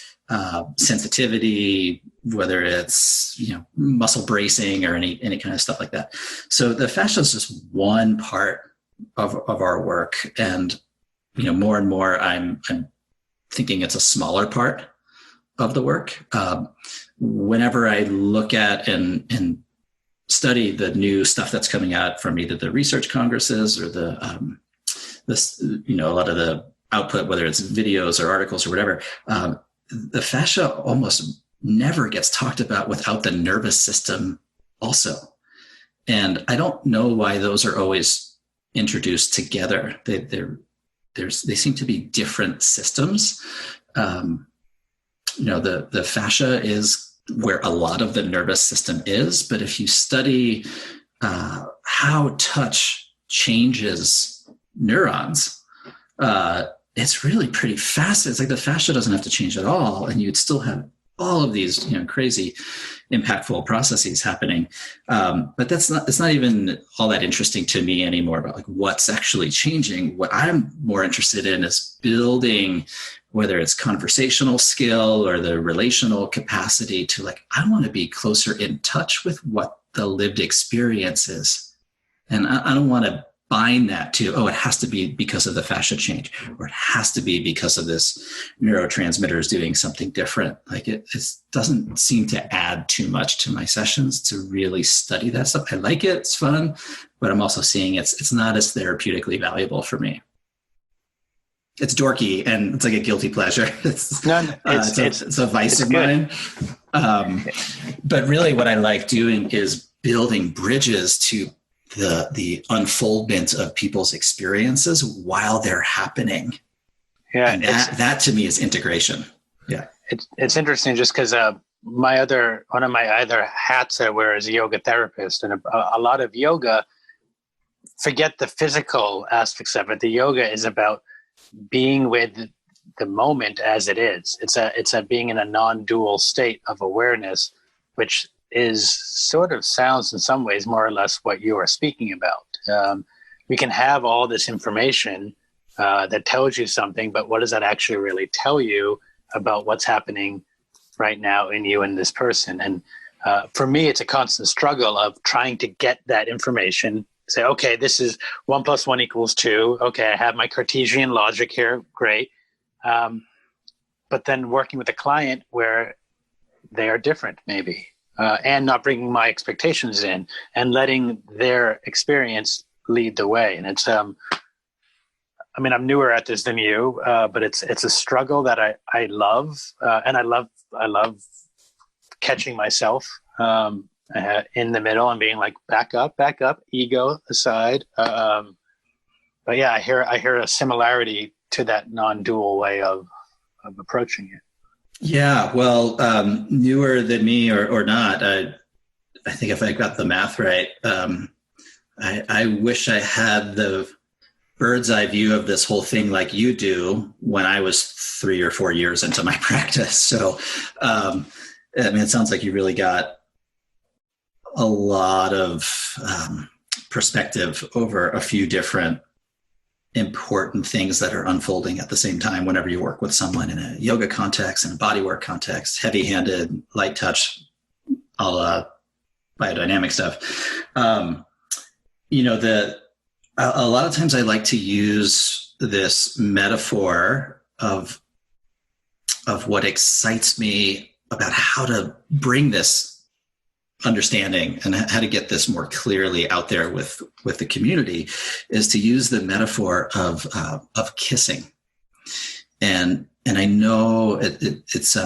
sensitivity, whether it's, muscle bracing or any kind of stuff like that. So the fascia is just one part of our work. And, more and more I'm thinking it's a smaller part of the work. Whenever I look at and study the new stuff that's coming out from either the research congresses or a lot of the output, whether it's videos or articles or whatever, the fascia almost never gets talked about without the nervous system also. And I don't know why those are always introduced together. They seem to be different systems. The fascia is where a lot of the nervous system is, but if you study how touch changes neurons, it's really pretty fast. It's like the fascia doesn't have to change at all, and you'd still have all of these, crazy, impactful processes happening. But it's not even all that interesting to me anymore about like what's actually changing. What I'm more interested in is building, whether it's conversational skill or the relational capacity to like, I want to be closer in touch with what the lived experience is. And I don't want to bind that to, it has to be because of the fascia change, or it has to be because of this neurotransmitter is doing something different. Like it doesn't seem to add too much to my sessions to really study that stuff. I like it, it's fun, but I'm also seeing it's not as therapeutically valuable for me. It's dorky and it's like a guilty pleasure. It's a vice of mine. But really what I like doing is building bridges to the unfoldment of people's experiences while they're happening. Yeah. And that to me is integration. Yeah. It's interesting just because one of my other hats I wear is a yoga therapist, and a lot of yoga forget the physical aspects of it. The yoga is about being with the moment as it is. It's a being in a non-dual state of awareness, which is sort of sounds in some ways more or less what you are speaking about. We can have all this information that tells you something, but what does that actually really tell you about what's happening right now in you and this person? And for me, it's a constant struggle of trying to get that information, say, okay, this is 1 + 1 = 2. Okay, I have my Cartesian logic here. Great. But then working with a client where they are different, maybe, and not bringing my expectations in and letting their experience lead the way. And it's, I mean, I'm newer at this than you, but it's a struggle that I love. And I love catching myself in the middle and being like, back up, ego aside. But yeah, I hear a similarity to that non-dual way of approaching it. Yeah, well, newer than me or not, I think if I got the math right, I wish I had the bird's eye view of this whole thing like you do when I was 3 or 4 years into my practice. So, I mean, it sounds like you really got a lot of perspective over a few different important things that are unfolding at the same time whenever you work with someone in a yoga context, in a bodywork context, heavy-handed, light touch, a la biodynamic stuff. A lot of times I like to use this metaphor of what excites me about how to bring this understanding and how to get this more clearly out there with the community is to use the metaphor of kissing. And I know it's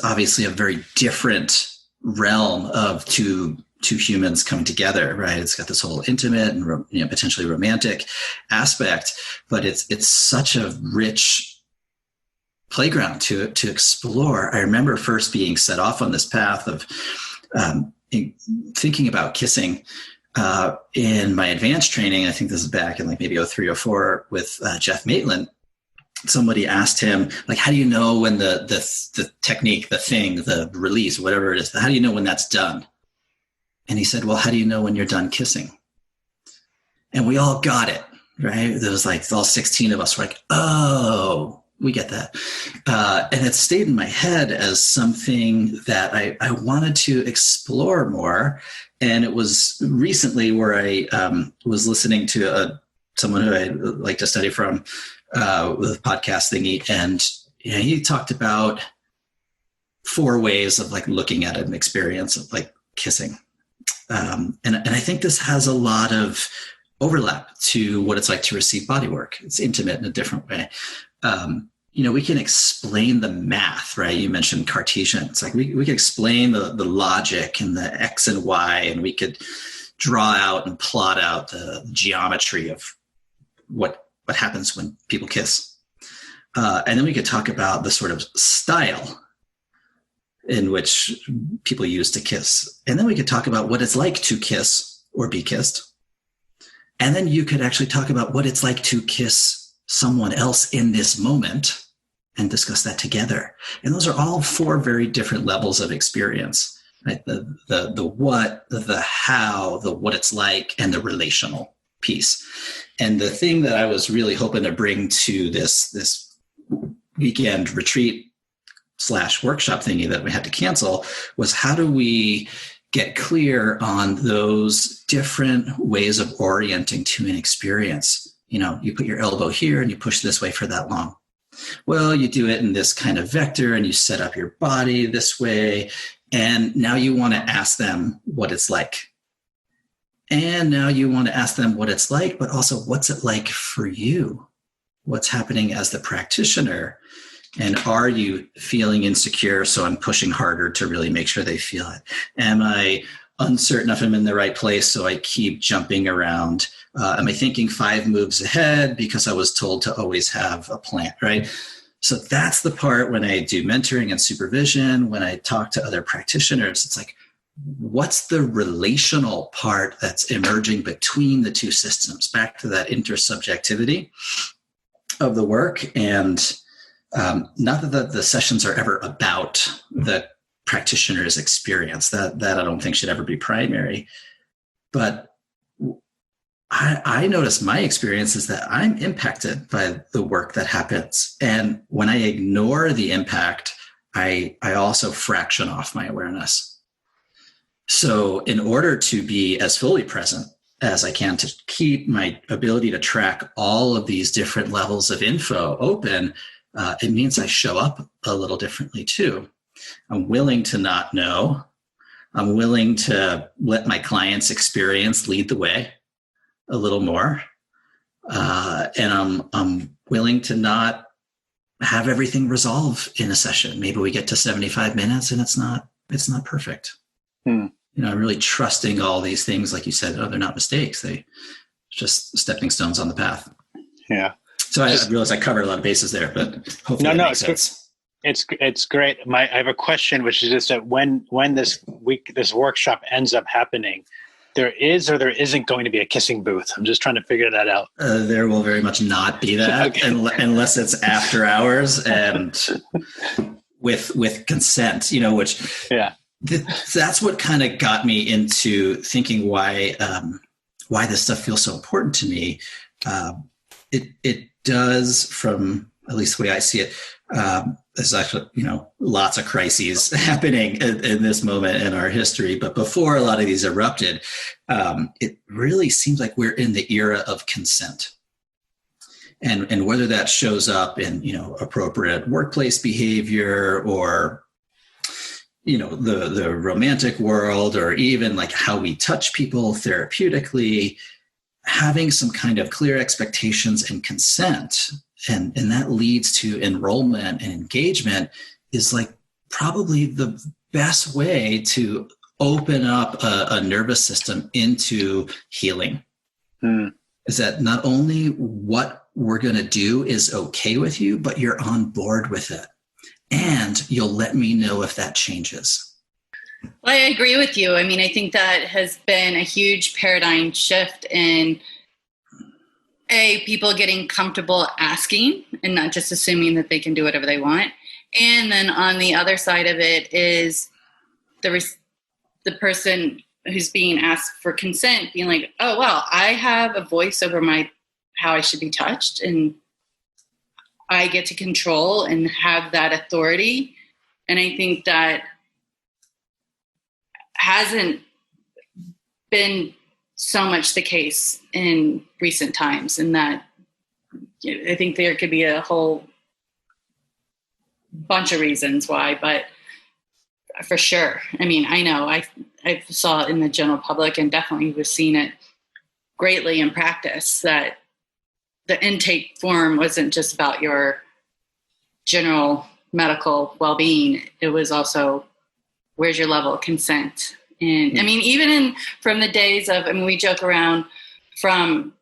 obviously a very different realm of two humans coming together, right? It's got this whole intimate and potentially romantic aspect, but it's such a rich playground to explore. I remember first being set off on this path of thinking about kissing in my advanced training. I think this is back in like maybe 03 or 04 with Jeff Maitland. Somebody asked him, like, how do you know when the technique, the thing, the release, whatever it is, how do you know when that's done? And he said, well, how do you know when you're done kissing? And we all got it, right? There was like all 16 of us were like, oh, we get that. And it stayed in my head as something that I wanted to explore more. And it was recently where I was listening to someone who I like to study from with a podcast thingy. And he talked about 4 ways of like looking at an experience of like kissing. And I think this has a lot of overlap to what it's like to receive body work. It's intimate in a different way. We can explain the math, right? You mentioned Cartesian. It's like we can explain the logic and the X and Y, and we could draw out and plot out the geometry of what happens when people kiss. And then we could talk about the sort of style in which people use to kiss. And then we could talk about what it's like to kiss or be kissed. And then you could actually talk about what it's like to kiss someone else in this moment and discuss that together. And those are all 4 very different levels of experience, right? The what, the how, the what it's like, and the relational piece. And the thing that I was really hoping to bring to this weekend retreat / workshop thingy that we had to cancel was how do we get clear on those different ways of orienting to an experience. You put your elbow here and you push this way for that long. Well, you do it in this kind of vector and you set up your body this way. And now you want to ask them what it's like. And now you want to ask them what it's like, but also what's it like for you? What's happening as the practitioner? And are you feeling insecure? So I'm pushing harder to really make sure they feel it. Am I uncertain if I'm in the right place? So I keep jumping around. Am I thinking 5 moves ahead because I was told to always have a plan, right? So that's the part when I do mentoring and supervision, when I talk to other practitioners, it's like, what's the relational part that's emerging between the two systems, back to that intersubjectivity of the work. And not that the sessions are ever about the practitioner's experience, that I don't think should ever be primary. But I notice my experience is that I'm impacted by the work that happens. And when I ignore the impact, I also fraction off my awareness. So in order to be as fully present as I can, to keep my ability to track all of these different levels of info open, it means I show up a little differently too. I'm willing to not know. I'm willing to let my client's experience lead the way a little more. And I'm willing to not have everything resolve in a session. Maybe we get to 75 minutes and it's not perfect. I'm really trusting all these things. Like you said, they're not mistakes. They're just stepping stones on the path. Yeah. So I realize I covered a lot of bases there, but hopefully that makes sense. It's great. I have a question, which is just that when this workshop ends up happening, there is or there isn't going to be a kissing booth. I'm just trying to figure that out. There will very much not be that, okay. Unless it's after hours and with consent. Which that's what kind of got me into thinking why this stuff feels so important to me. It does, from at least the way I see it. There's actually, lots of crises happening in this moment in our history. But before a lot of these erupted, it really seems like we're in the era of consent. And whether that shows up in, appropriate workplace behavior or, the romantic world, or even like how we touch people therapeutically, having some kind of clear expectations and consent, and that leads to enrollment and engagement, is like probably the best way to open up a nervous system into healing. Is that not only what we're going to do is okay with you, but you're on board with it. And you'll let me know if that changes. Well, I agree with you. I mean, I think that has been a huge paradigm shift in people getting comfortable asking and not just assuming that they can do whatever they want. And then on the other side of it is the person who's being asked for consent being like, oh, well, I have a voice over how I should be touched, and I get to control and have that authority. And I think that hasn't been so much the case in recent times, and that I think there could be a whole bunch of reasons why, but for sure. I mean, I know I saw it in the general public, and definitely was seeing it greatly in practice, that the intake form wasn't just about your general medical well-being. It was also, where's your level of consent? And I mean, even from the days of, we joke around from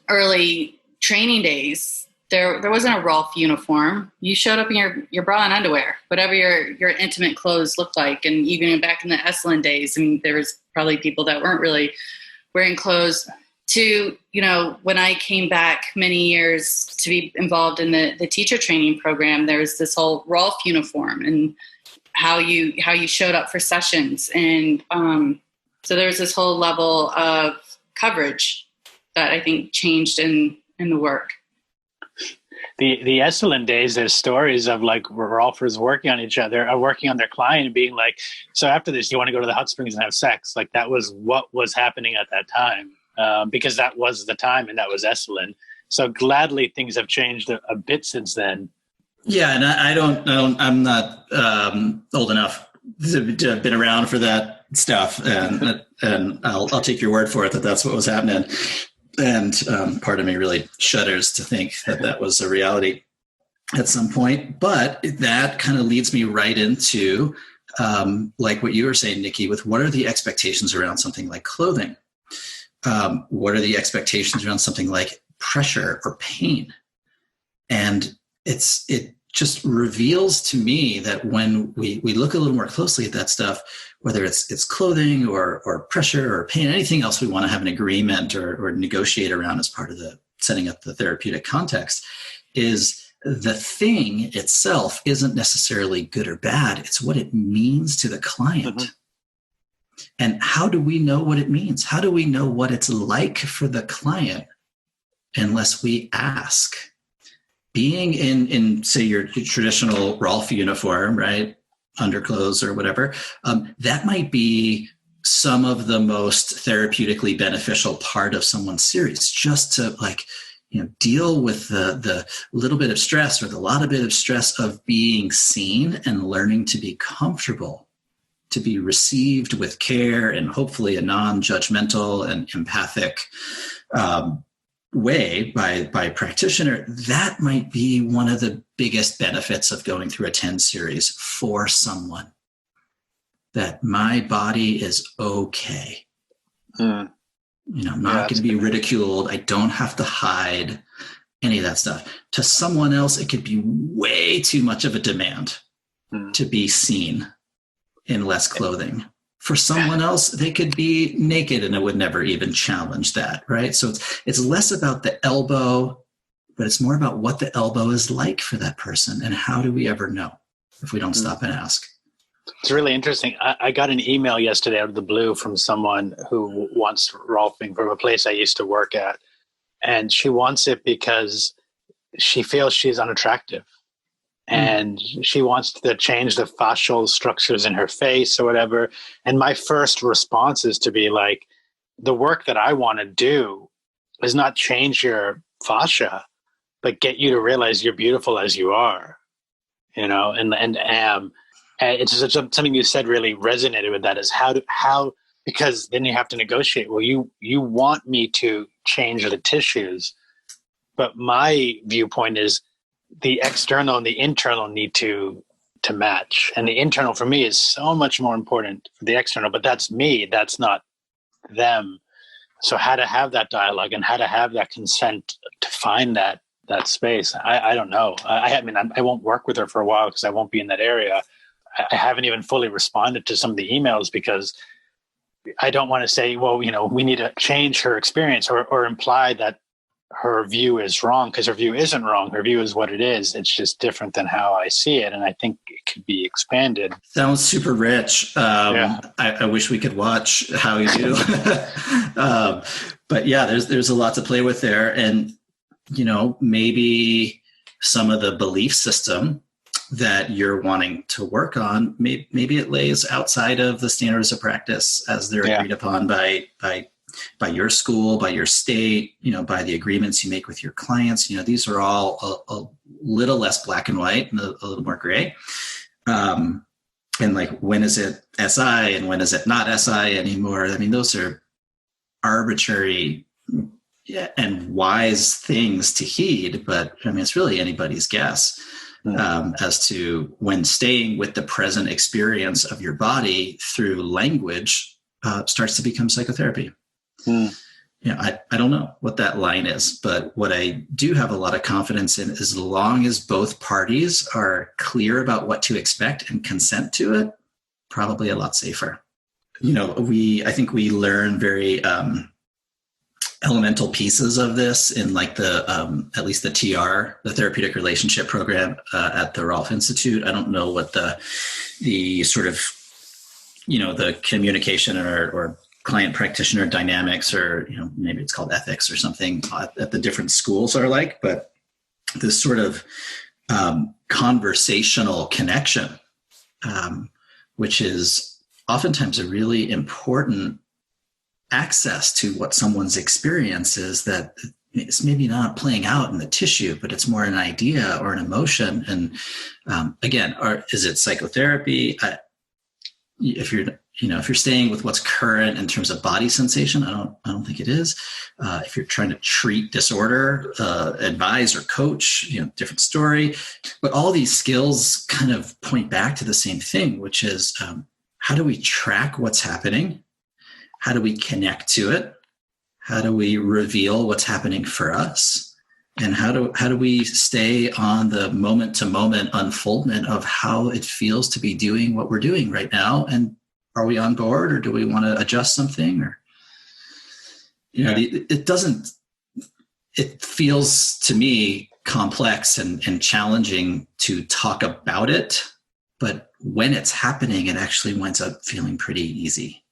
early training days, there wasn't a Rolf uniform. You showed up in your bra and underwear, whatever your intimate clothes looked like. And even back in the Esalen days, there was probably people that weren't really wearing clothes. To, when I came back many years to be involved in the teacher training program, there was this whole Rolf uniform and how you showed up for sessions. And so there was this whole level of coverage that I think changed in the work. The Esalen days, there's stories of like Rolfers working on each other, or working on their client, and being like, so after this, you want to go to the hot springs and have sex? Like, that was what was happening at that time. Because that was the time, and that was Esalen. So gladly things have changed a bit since then. Yeah, and I'm not old enough to have been around for that stuff, and I'll take your word for it that that's what was happening. And part of me really shudders to think that was a reality at some point. But that kind of leads me right into like what you were saying, Nikki, with what are the expectations around something like clothing? What are the expectations around something like pressure or pain? And it just reveals to me that when we look a little more closely at that stuff, whether it's clothing or pressure or pain, anything else we want to have an agreement or negotiate around as part of the setting up the therapeutic context, is the thing itself isn't necessarily good or bad. It's what it means to the client. Mm-hmm. And how do we know what it means? How do we know what it's like for the client unless we ask? Being in say, your traditional Rolf uniform, right? Underclothes or whatever, that might be some of the most therapeutically beneficial part of someone's series, just to deal with the little bit of stress or the lot of bit of stress of being seen and learning to be comfortable, to be received with care and hopefully a non-judgmental and empathic way by practitioner. That might be one of the biggest benefits of going through a 10 series for someone, that my body is okay. Not going to be ridiculed. I don't have to hide any of that stuff. To someone else, it could be way too much of a demand to be seen in less clothing. For someone else, they could be naked and it would never even challenge that, right? So it's less about the elbow, but it's more about what the elbow is like for that person. And how do we ever know if we don't stop and ask? It's really interesting. I got an email yesterday out of the blue from someone who wants Rolfing from a place I used to work at. And she wants it because she feels she's unattractive. And she wants to change the fascial structures in her face or whatever. And my first response is to be like, the work that I want to do is not change your fascia, but get you to realize you're beautiful as you are, and it's just something you said really resonated with that, is how, because then you have to negotiate. Well, you want me to change the tissues, but my viewpoint is the external and the internal need to match. And the internal for me is so much more important for the external, but that's me, that's not them. So how to have that dialogue and how to have that consent to find that space. I don't know. I won't work with her for a while because I won't be in that area. I haven't even fully responded to some of the emails because I don't want to say, well, we need to change her experience or imply that her view is wrong, because her view isn't wrong. Her view is what it is. It's just different than how I see it. And I think it could be expanded. Sounds super rich. I wish we could watch how you do. But yeah, there's a lot to play with there. And, maybe some of the belief system that you're wanting to work on, maybe it lays outside of the standards of practice as they're agreed upon by your school, by your state, by the agreements you make with your clients. These are all a little less black and white and a little more gray. And when is it SI and when is it not SI anymore? I mean, those are arbitrary and wise things to heed, but it's really anybody's guess as to when staying with the present experience of your body through language starts to become psychotherapy. I don't know what that line is, but what I do have a lot of confidence in is as long as both parties are clear about what to expect and consent to it, probably a lot safer. I think we learn very elemental pieces of this in at least the TR, the therapeutic relationship program at the Rolf Institute. I don't know what the sort of, the communication or client practitioner dynamics, or maybe it's called ethics or something at the different schools are like, but this sort of conversational connection, which is oftentimes a really important access to what someone's experience is, that it's maybe not playing out in the tissue, but it's more an idea or an emotion. And again, is it psychotherapy? If you're staying with what's current in terms of body sensation, I don't think it is. If you're trying to treat disorder, advise or coach, different story. But all these skills kind of point back to the same thing, which is how do we track what's happening? How do we connect to it? How do we reveal what's happening for us? And how do we stay on the moment to moment unfoldment of how it feels to be doing what we're doing right now? And are we on board, or do we want to adjust something? Or, it feels to me complex and challenging to talk about it, but when it's happening, it actually winds up feeling pretty easy.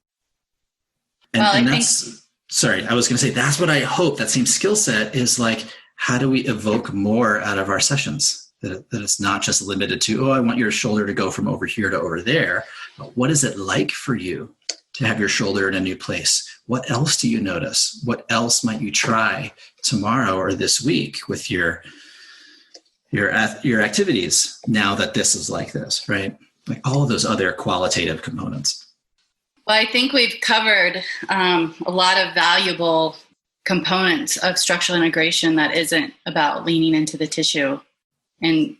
And that's, sorry, I was going to say, that's what I hope that same skill set is like. How do we evoke more out of our sessions? That it's not just limited to, I want your shoulder to go from over here to over there. But what is it like for you to have your shoulder in a new place? What else do you notice? What else might you try tomorrow or this week with your activities now that this is like this, right? Like all of those other qualitative components. Well, I think we've covered a lot of valuable components of structural integration that isn't about leaning into the tissue and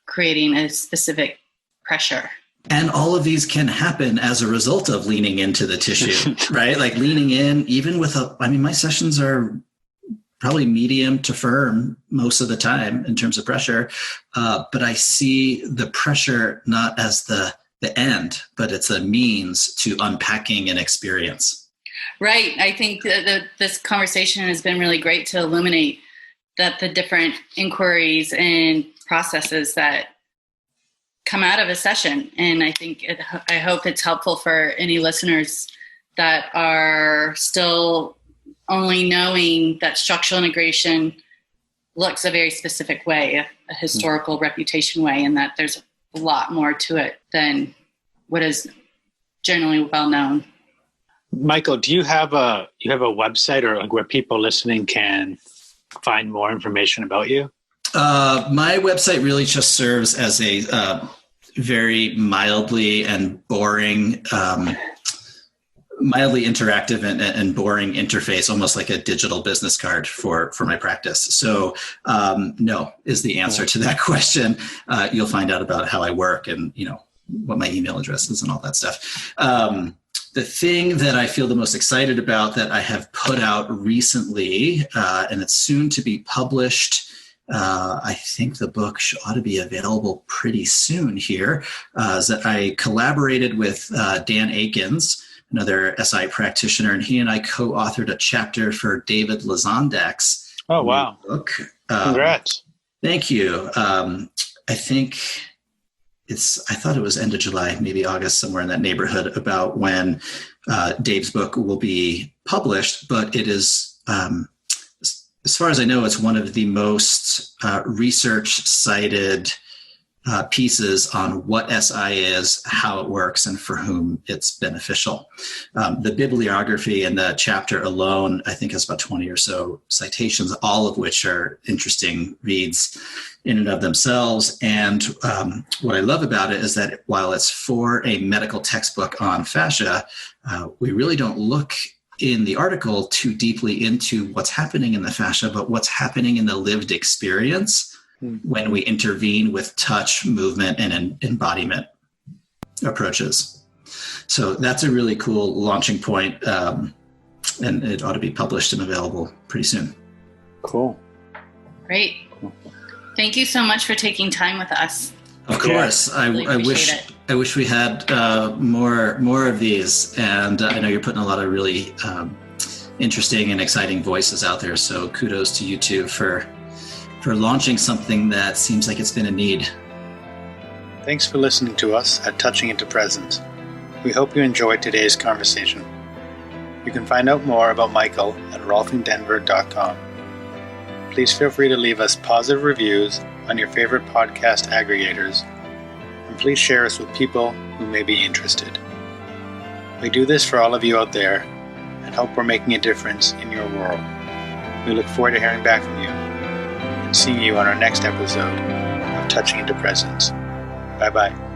creating a specific pressure. And all of these can happen as a result of leaning into the tissue, right? Like leaning in, even with my sessions are probably medium to firm most of the time in terms of pressure. But I see the pressure not as the end, but it's a means to unpacking an experience. Right. I think that this conversation has been really great to illuminate that the different inquiries and processes that come out of a session. And I hope it's helpful for any listeners that are still only knowing that structural integration looks a very specific way, a historical reputation way, and that there's a lot more to it than what is generally well known. Michael, do you have a website or where people listening can find more information about you? My website really just serves as a very mildly and boring, mildly interactive and boring interface, almost like a digital business card for my practice. So no is the answer to that question. You'll find out about how I work and what my email address is and all that stuff. The thing that I feel the most excited about that I have put out recently, and it's soon to be published, I think the book ought to be available pretty soon here, is that I collaborated with Dan Akins, another SI practitioner, and he and I co-authored a chapter for David Lazondek's book. Congrats. Thank you. I thought it was end of July, maybe August, somewhere in that neighborhood, about when Dave's book will be published. But it is, as far as I know, it's one of the most research-cited pieces on what SI is, how it works, and for whom it's beneficial. The bibliography in the chapter alone, I think, has about 20 or so citations, all of which are interesting reads in and of themselves. And what I love about it is that while it's for a medical textbook on fascia, we really don't look in the article too deeply into what's happening in the fascia, but what's happening in the lived experience when we intervene with touch, movement, and embodiment approaches. So that's a really cool launching point, and it ought to be published and available pretty soon. Cool. Great. Thank you so much for taking time with us. Of course. Really I wish we had more of these, and I know you're putting a lot of really interesting and exciting voices out there. So kudos to you two for launching something that seems like it's been a need. Thanks for listening to us at Touching Into Presence. We hope you enjoyed today's conversation. You can find out more about Michael at rolfingdenver.com. Please feel free to leave us positive reviews on your favorite podcast aggregators, and please share us with people who may be interested. We do this for all of you out there and hope we're making a difference in your world. We look forward to hearing back from you and seeing you on our next episode of Touching Into Presence. Bye-bye.